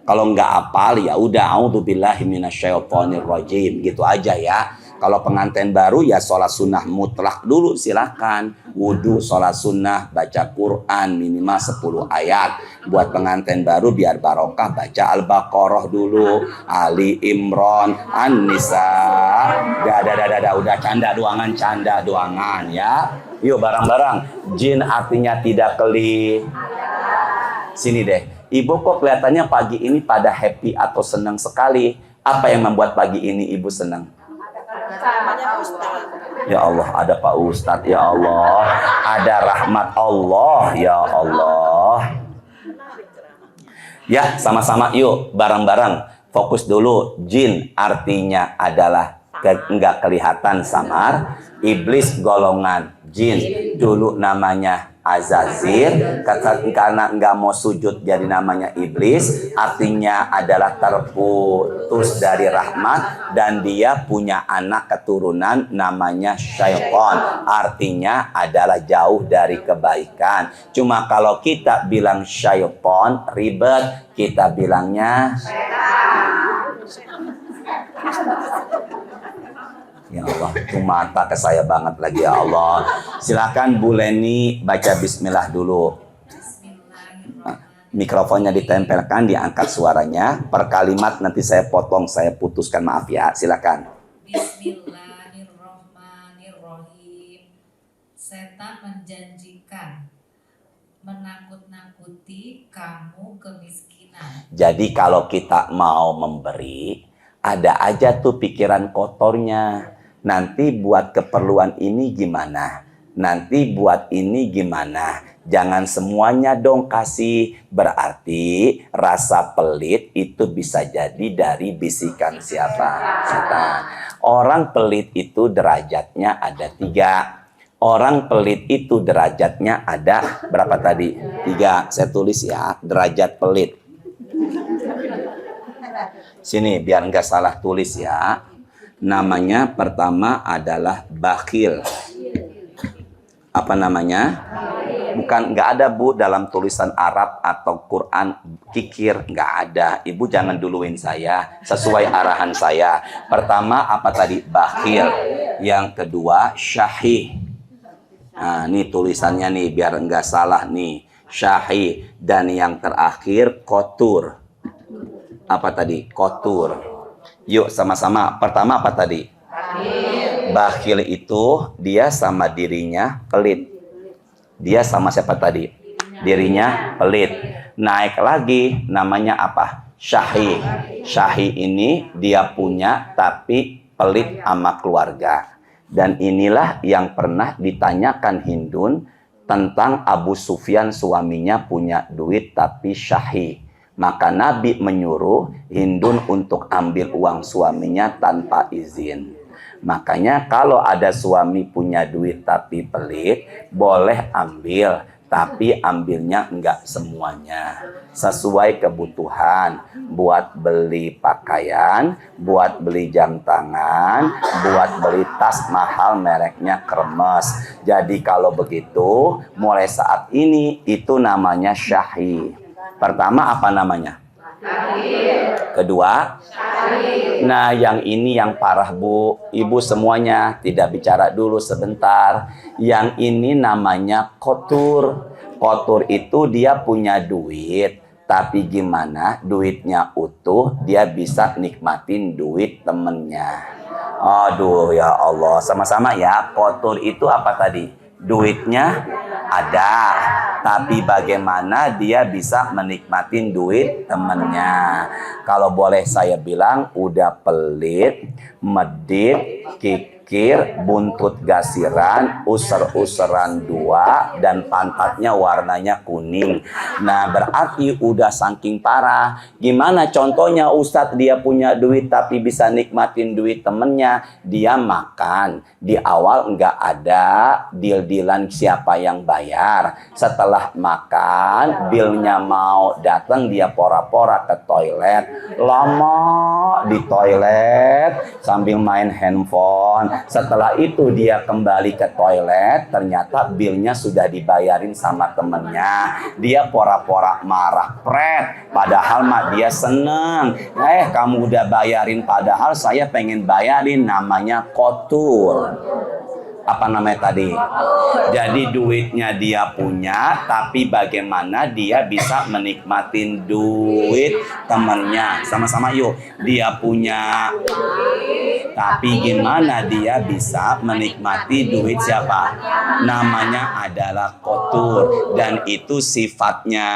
Kalau nggak hafal ya udah a'udzubillahi minasyaitonir rajim gitu aja ya. Kalau pengantin baru ya sholat sunnah mutlak dulu silakan. Wudhu, sholat sunnah, baca Quran minimal 10 ayat. Buat pengantin baru biar barokah baca Al-Baqarah dulu, Ali Imran, An-Nisa. Udah canda doangan ya. Yuk barang-barang. Jin artinya tidak keli. Sini deh. Ibu kok kelihatannya pagi ini pada happy atau senang sekali. Apa yang membuat pagi ini ibu senang? Ya Allah, ada Pak Ustadz, ya Allah, ada rahmat Allah, ya Allah. Ya, sama-sama yuk, bareng-bareng. Fokus dulu. Jin artinya adalah enggak kelihatan samar. Iblis golongan jin. Dulu namanya Azazil, karena enggak mau sujud jadi namanya iblis, artinya adalah terputus dari rahmat, dan dia punya anak keturunan namanya syaitan, artinya adalah jauh dari kebaikan. Cuma kalau kita bilang syaitan ribet, kita bilangnya ya Allah, itu mata ke saya banget lagi ya Allah. Silakan Bu Leni baca bismillah dulu. Mikrofonnya ditempelkan, diangkat suaranya. Per kalimat nanti saya potong, saya putuskan, maaf ya. Silakan. Bismillahirrahmanirrahim. Setan menjanjikan menakut-nakuti kamu kemiskinan. Jadi kalau kita mau memberi, ada aja tuh pikiran kotornya. Nanti buat keperluan ini gimana? Nanti buat ini gimana? Jangan semuanya dong kasih. Berarti rasa pelit itu bisa jadi dari bisikan siapa? Setan. Orang pelit itu derajatnya ada 3. Orang pelit itu derajatnya ada berapa tadi? 3. Saya tulis ya, derajat pelit. Sini biar nggak salah tulis ya. Namanya pertama adalah bakhil. Apa namanya? Bukan, nggak ada Bu dalam tulisan Arab atau Quran kikir, nggak ada. Ibu jangan duluin saya, sesuai arahan saya. Pertama apa tadi? Bakhil. Yang kedua syahih. Nah ini tulisannya nih biar nggak salah nih. Syahih. Dan yang terakhir kotur. Apa tadi? Kotur. Yuk sama-sama. Pertama apa tadi? Bakhil itu dia sama dirinya pelit. Dia sama siapa tadi? Dirinya pelit. Naik lagi namanya apa? Syahih. Syahih ini dia punya tapi pelit sama keluarga. Dan inilah yang pernah ditanyakan Hindun tentang Abu Sufyan, suaminya punya duit tapi syahih. Maka Nabi menyuruh Hindun untuk ambil uang suaminya tanpa izin. Makanya kalau ada suami punya duit tapi pelit, boleh ambil. Tapi ambilnya enggak semuanya. Sesuai kebutuhan. Buat beli pakaian, buat beli jam tangan, buat beli tas mahal mereknya Hermes. Jadi kalau begitu, mulai saat ini itu namanya syahih. Pertama apa namanya? Kedua? Nah yang ini yang parah Bu. Ibu semuanya tidak bicara dulu sebentar. Yang ini namanya kotur. Kotur itu dia punya duit. Tapi gimana duitnya utuh, dia bisa nikmatin duit temennya. Aduh ya Allah. Sama-sama ya. Kotur itu apa tadi? Duitnya ada, tapi bagaimana dia bisa menikmatin duit temennya. Kalau boleh saya bilang, udah pelit, medit, kikir, buntut gasiran, user-useran dua, dan pantatnya warnanya kuning. Nah, berarti udah saking parah. Gimana contohnya Ustadz, dia punya duit tapi bisa nikmatin duit temennya. Dia makan, di awal nggak ada deal-dealan siapa yang bayar. Setelah makan, bilnya mau datang, dia pora-pora ke toilet. Lama di toilet sambil main handphone. Setelah itu dia kembali ke toilet, ternyata bilnya sudah dibayarin sama temennya. Dia pora-pora marah, pret. Padahal mah dia seneng. Kamu udah bayarin, padahal saya pengen bayarin. Namanya kotor. Apa namanya tadi? Jadi duitnya dia punya, tapi bagaimana dia bisa menikmatin duit temennya. Sama-sama yuk. Dia punya, tapi gimana dia bisa menikmati duit siapa? Namanya adalah kotor. Dan itu sifatnya,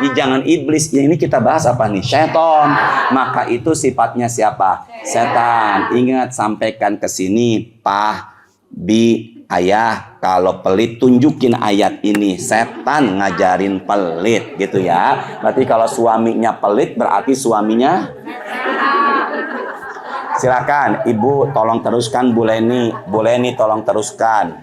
jangan iblis. Ini kita bahas apa nih? Setan. Maka itu sifatnya siapa? Setan. Ingat, sampaikan ke sini, Pak, Bi, Ayah, kalau pelit tunjukin ayat ini. Setan ngajarin pelit gitu ya. Berarti kalau suaminya pelit berarti suaminya. Silakan Ibu tolong teruskan, Bu Leni. Bu Leni tolong teruskan.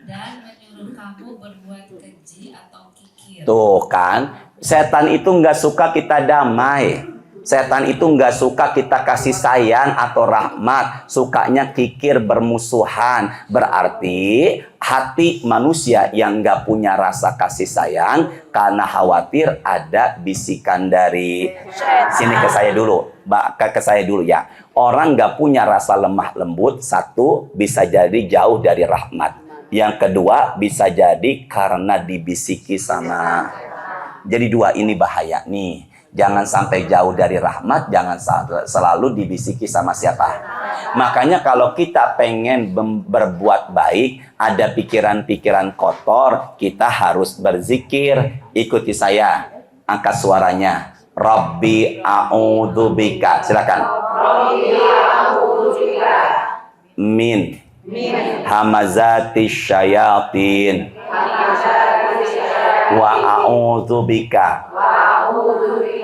Dan menyuruh kamu berbuat keji atau kikir. Tuh kan, setan itu nggak suka kita damai. Setan itu nggak suka kita kasih sayang atau rahmat. Sukanya kikir, bermusuhan. Berarti hati manusia yang nggak punya rasa kasih sayang karena khawatir ada bisikan dari sini. Ke saya dulu, ke saya dulu ya. Orang nggak punya rasa lemah lembut, satu bisa jadi jauh dari rahmat. Yang kedua bisa jadi karena dibisiki sama. Jadi dua ini bahaya nih. Jangan sampai jauh dari rahmat, jangan selalu dibisiki sama siapa. Makanya kalau kita pengen berbuat baik, ada pikiran-pikiran kotor, kita harus berzikir. Ikuti saya, angkat suaranya. Rabbi a'udzubika. Silakan. Rabbi a'udzubika min hamazatis syayatin wa a'udzubika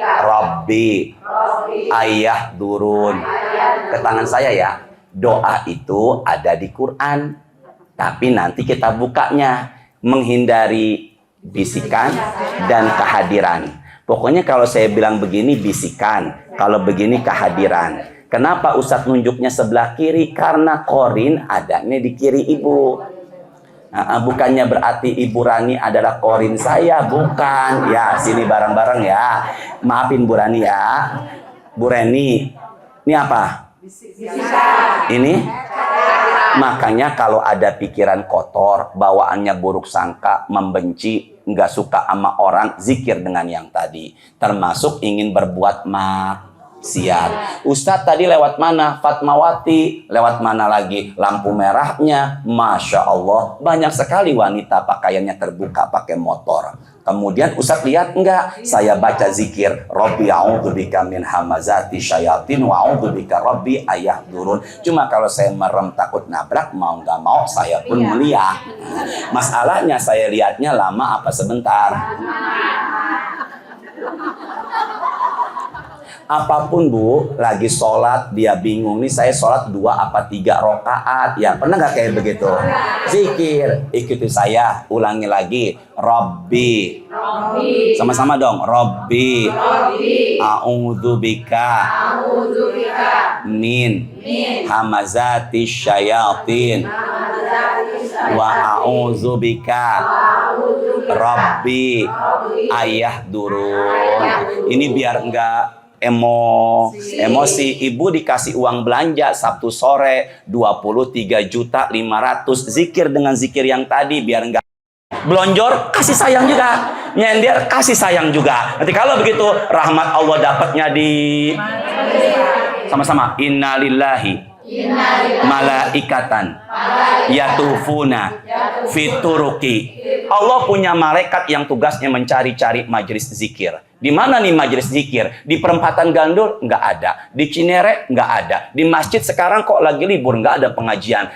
Rabbi ayah durun. Ke tangan saya ya. Doa itu ada di Quran, tapi nanti kita bukanya menghindari bisikan dan kehadiran. Pokoknya kalau saya bilang begini bisikan, kalau begini kehadiran. Kenapa Ustadz nunjuknya sebelah kiri? Karena korin adanya di kiri ibu. Bukannya berarti Ibu Rani adalah korin saya, bukan. Ya, sini bareng-bareng ya. Maafin Bu Rani ya. Bu Reni, ini apa? Ini? Makanya kalau ada pikiran kotor, bawaannya buruk sangka, membenci, nggak suka sama orang, zikir dengan yang tadi. Termasuk ingin berbuat maksiat. Ustadz tadi lewat mana? Fatmawati. Lewat mana lagi? Lampu merahnya. Masya Allah. Banyak sekali wanita pakaiannya terbuka pakai motor. Kemudian Ustadz lihat enggak? Saya baca zikir. Rabbi a'udzubika min hamazati syayatin wa a'udzubika Rabbi ayah durun. Cuma kalau saya merem takut nabrak, mau nggak mau saya pun melihat. Masalahnya saya lihatnya lama apa sebentar? Apapun Bu, lagi sholat dia bingung nih, saya sholat 2 apa 3 rakaat. Ya pernah nggak kayak begitu? Zikir, ikuti saya, ulangi lagi. Rabbi, sama-sama dong. Rabbi, a'udzubika min hamazati syayatin wa a'udzubika Rabbi ayah durun. Ini biar enggak emosi. Ibu dikasih uang belanja Sabtu sore 23.500.000. Zikir dengan zikir yang tadi biar enggak belonjor, kasih sayang juga. Nyender, kasih sayang juga. Nanti kalau begitu rahmat Allah dapatnya di sama-sama innalillahi malaikatan yatufuna fituruki. Allah punya malaikat yang tugasnya mencari-cari majelis zikir. Di mana nih majelis zikir? Di perempatan Gandul nggak ada, di Cinere nggak ada, di masjid sekarang kok lagi libur nggak ada pengajian.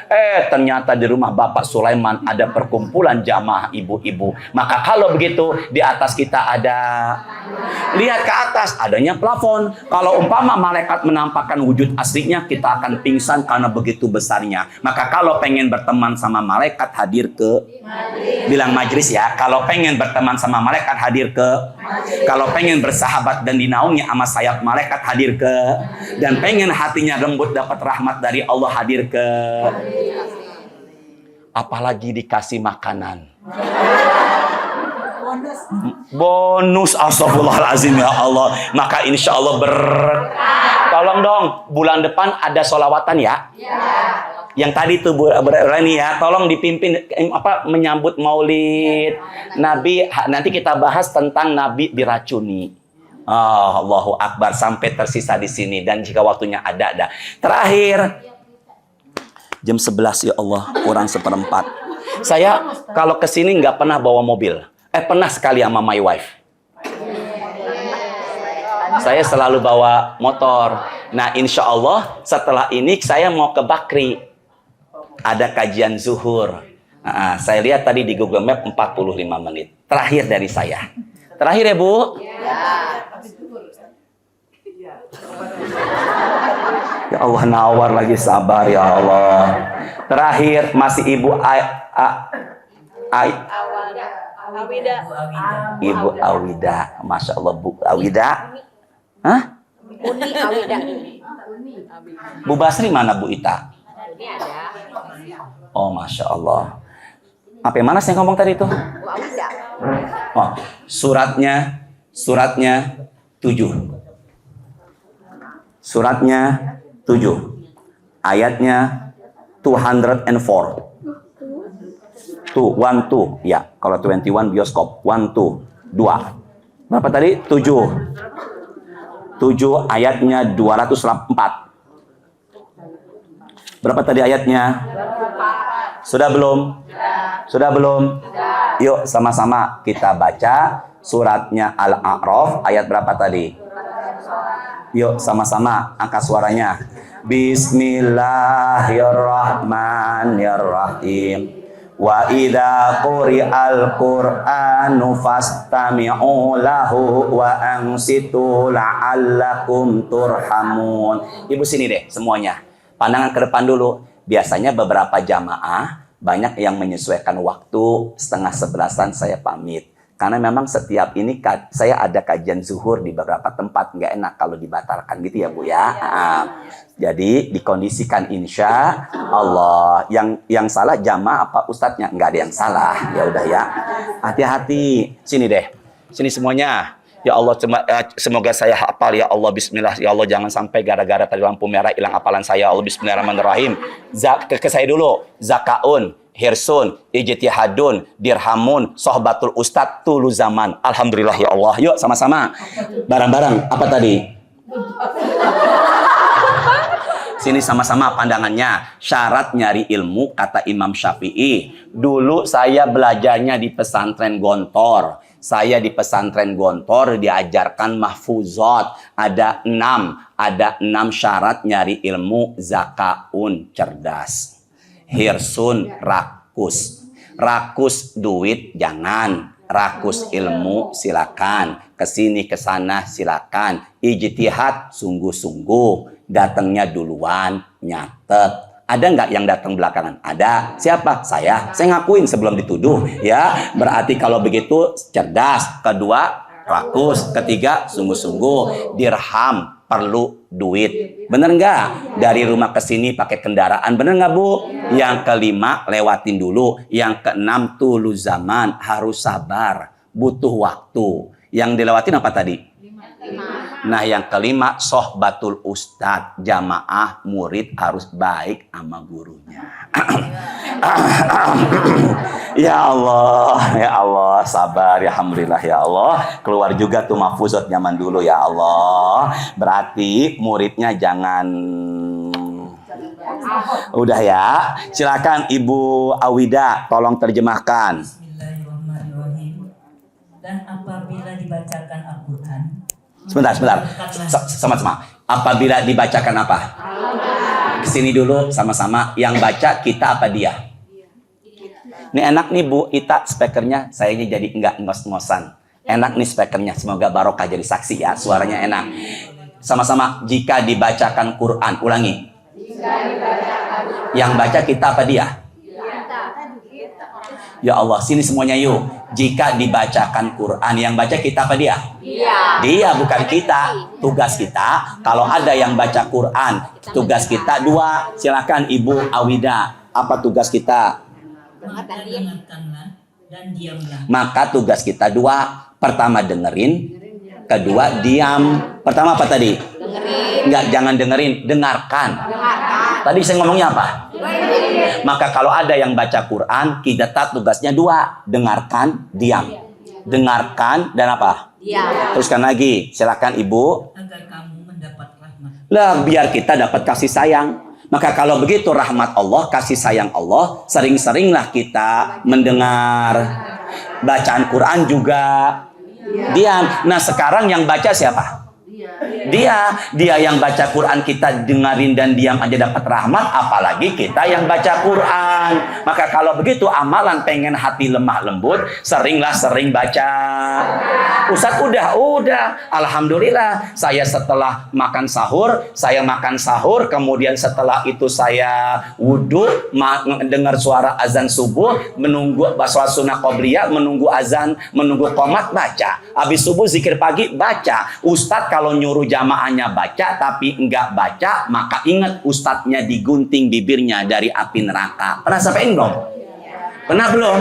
Ternyata di rumah Bapak Sulaiman ada perkumpulan jamaah ibu-ibu. Maka kalau begitu di atas kita ada, lihat ke atas adanya plafon. Kalau umpama malaikat menampakkan wujud aslinya, kita akan pingsan karena begitu besarnya. Maka kalau pengen berteman sama malaikat, hadir ke bilang majlis ya. Kalau pengen berteman sama malaikat, hadir ke. Kalau pengen bersahabat dan dinaungi sama sayap malaikat, hadir ke. Dan pengen hatinya lembut dapat rahmat dari Allah, hadir ke. Apalagi dikasih makanan. Bonus, astagfirullahaladzim ya Allah. Maka insya Allah tolong dong, bulan depan ada sholawatan ya. Yang tadi tuh berani ya, tolong dipimpin menyambut Maulid Nabi. Nanti kita bahas tentang Nabi diracuni. Allahu Akbar, sampai tersisa di sini. Dan jika waktunya ada. Terakhir, jam 11 ya Allah, kurang 1/4. Saya kalau kesini nggak pernah bawa mobil. Pernah sekali sama my wife. Saya selalu bawa motor. Nah, insya Allah setelah ini saya mau ke Bakri. Ada kajian zuhur. Saya lihat tadi di Google Map 45 menit. Terakhir dari saya. Terakhir ya, Bu? Ya Allah, nawar lagi, sabar ya Allah. Terakhir masih Ibu Ibu Awida. Masya Allah, Bu Awida. Hah? Uni Awida. Bu Basri mana, Bu Ita? Ini ada. Oh, Masya Allah. Apa yang mana saya ngomong tadi itu? Bu Awida. Oh, suratnya 7. Suratnya 7. Ayatnya 204. 1, 2. Ya, kalau 21 bioskop. 1, 2. Berapa tadi? 7 ayatnya 204. Berapa tadi ayatnya? Sudah belum? Sudah belum? Yuk sama-sama kita baca suratnya Al-A'raf ayat berapa tadi? Yuk sama-sama angkat suaranya. Bismillahirrahmanirrahim. Wa idza quri'al Qur'anu fastami'u lahu wa ansitu la'allakum turhamun. Ibu sini deh semuanya. Pandangan ke depan dulu. Biasanya beberapa jamaah banyak yang menyesuaikan waktu 10:30 saya pamit. Karena memang setiap ini saya ada kajian zuhur di beberapa tempat, nggak enak kalau dibatalkan gitu ya Bu ya. Jadi dikondisikan insya Allah. Yang salah jamaah apa ustadznya? Nggak ada yang salah. Ya udah ya. Hati-hati. Sini deh. Sini semuanya. Ya Allah, semoga saya hafal ya Allah. Bismillah ya Allah, jangan sampai gara-gara tadi lampu merah hilang hafalan saya. Ya Allah, Bismillahirrahmanirrahim. Ke saya dulu. Zakaun, hirsun, ijtihadun, dirhamun, sohbatul ustad, tulu zaman. Alhamdulillah ya Allah. Yuk sama-sama. Bareng-bareng. Apa tadi? Sini sama-sama pandangannya. Syarat nyari ilmu kata Imam Syafi'i. Dulu saya belajarnya di pesantren Gontor. Saya di pesantren Gontor diajarkan mahfuzat. Ada 6 syarat nyari ilmu. Zakaun, cerdas. Hirsun, rakus. Rakus duit jangan. Rakus ilmu silakan. Kesini kesana silakan. Ijtihad sungguh-sungguh. Datangnya duluan, nyatet. Ada nggak yang datang belakangan? Ada. Siapa? Saya ngakuin sebelum dituduh. Ya, berarti kalau begitu cerdas. Kedua, rakus. Ketiga, sungguh-sungguh. Dirham, perlu duit. Bener nggak? Dari rumah ke sini pakai kendaraan. Bener nggak Bu? Yang kelima, lewatin dulu. Yang keenam, tulu zaman. Harus sabar. Butuh waktu. Yang dilewatin apa tadi? Nah yang kelima, sohbatul ustad. Jamaah murid harus baik sama gurunya. Ya Allah, sabar ya, alhamdulillah ya Allah. Keluar juga tuh mahfuzat zaman dulu ya Allah. Berarti muridnya jangan Udah ya. Silakan Ibu Awida, tolong terjemahkan. Bismillahirrahmanirrahim. Dan apabila dibacakan Al-Quran, Sebentar. Sama-sama. Apabila dibacakan apa? Kesini dulu sama-sama. Yang baca kita apa dia? Ini enak nih Bu Ita speakernya. Saya jadi enggak ngos-ngosan. Enak nih speakernya. Semoga barokah jadi saksi ya. Suaranya enak. Sama-sama. Jika dibacakan Quran. Ulangi. Yang baca kita apa dia? Ya Allah, sini semuanya yuk. Jika dibacakan Quran, yang baca kita apa dia? Dia, bukan kita. Tugas kita, kalau ada yang baca Quran, tugas kita 2. Silakan Ibu Awida. Apa tugas kita? maka dengarkanlah dan diamlah. Maka tugas kita 2. Pertama dengerin, kedua diam. Pertama apa tadi? Enggak, jangan dengerin, dengarkan. Tadi saya ngomongnya apa? Maka kalau ada yang baca Quran, kita tugasnya 2. Dengarkan, diam. Dengarkan dan apa? Teruskan lagi. Silakan Ibu. Agar kamu mendapat rahmat. Lah, biar kita dapat kasih sayang. Maka kalau begitu rahmat Allah, kasih sayang Allah, sering-seringlah kita mendengar. Bacaan Quran juga diam. Nah, sekarang yang baca siapa? Dia yang baca Quran kita dengerin dan diam aja dapat rahmat, apalagi kita yang baca Quran. Maka kalau begitu amalan pengen hati lemah lembut, sering baca. Ustaz udah. Alhamdulillah, saya setelah makan sahur, kemudian setelah itu saya wudhu, dengar suara azan subuh, menunggu sholat sunnah qobliyah, menunggu azan, menunggu qomat, baca. Habis subuh zikir pagi, baca. Ustadz kalau nyuruh jamaahnya baca tapi enggak baca, maka ingat ustadznya digunting bibirnya dari api neraka. Pernah sampein belum? Pernah belum?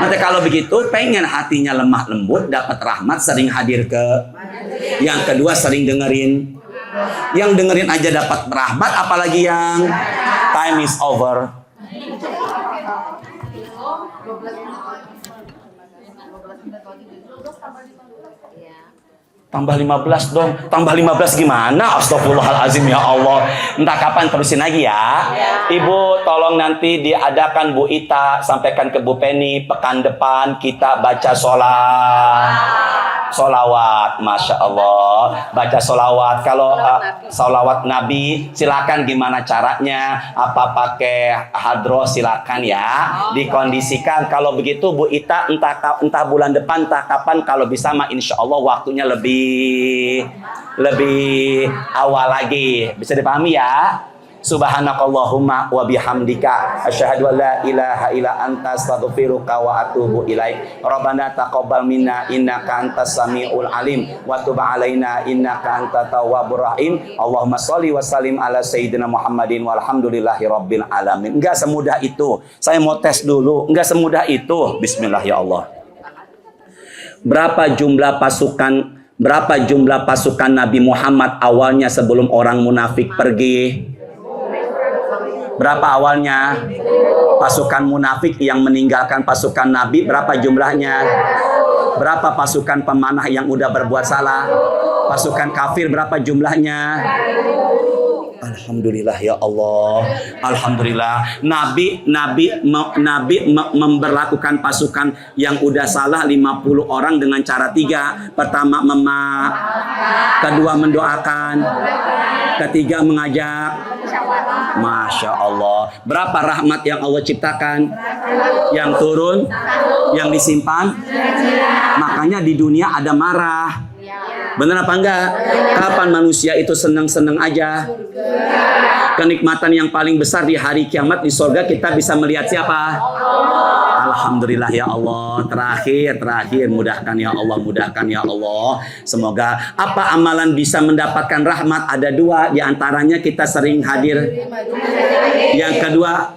Nanti kalau begitu pengen hatinya lemah lembut, dapat rahmat, sering hadir ke. Yang kedua sering dengerin. Yang dengerin aja dapat rahmat, apalagi yang time is over. Tambah 15 dong. Tambah 15 gimana? Astagfirullahalazim, ya Allah. Entah kapan, terusin lagi ya. Ibu tolong nanti diadakan Bu Ita, sampaikan ke Bu Penny, pekan depan kita baca solawat. Masya Allah. Baca solawat. Kalau solawat Nabi, silakan gimana caranya. Apa pakai hadroh, silakan ya. Dikondisikan. Kalau begitu Bu Ita, entah bulan depan, entah kapan, kalau bisa mah insya Allah waktunya lebih awal lagi. Bisa dipahami ya? Subhanakallahumma wa bihamdika asyhadu an la ilaha illa anta astaghfiruka wa atubu ilaik. Rabbana taqabbal minna innaka antas samiul alim wa tub alaina innaka antat tawwabur rahim. Allahumma shalli wa sallim ala sayyidina Muhammadin walhamdulillahi rabbil alamin. Enggak semudah itu. Saya mau tes dulu. Enggak semudah itu. Bismillah ya Allah. Berapa jumlah pasukan Nabi Muhammad awalnya sebelum orang munafik pergi? Berapa awalnya? Pasukan munafik yang meninggalkan pasukan Nabi, berapa jumlahnya? Berapa pasukan pemanah yang udah berbuat salah? Pasukan kafir berapa jumlahnya? Alhamdulillah ya Allah. Alhamdulillah. Nabi memberlakukan pasukan yang udah salah 50 orang dengan cara 3. Pertama kedua mendoakan, ketiga mengajak. Masya Allah. Berapa rahmat yang Allah ciptakan? Yang turun, yang disimpan. Makanya di dunia ada marah. Benar apa enggak? Kapan manusia itu senang-senang aja? Kenikmatan yang paling besar di hari kiamat di surga kita bisa melihat siapa? Alhamdulillah ya Allah. Terakhir mudahkan ya Allah. Semoga apa amalan bisa mendapatkan rahmat, ada 2 di antaranya kita sering hadir. Yang kedua,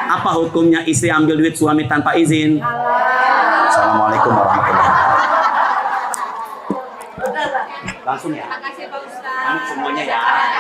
apa hukumnya istri ambil duit suami tanpa izin? Assalamualaikum warahmatullahi wabarakatuh. Langsung ya. Terima kasih Pak Ustaz. Semuanya ya.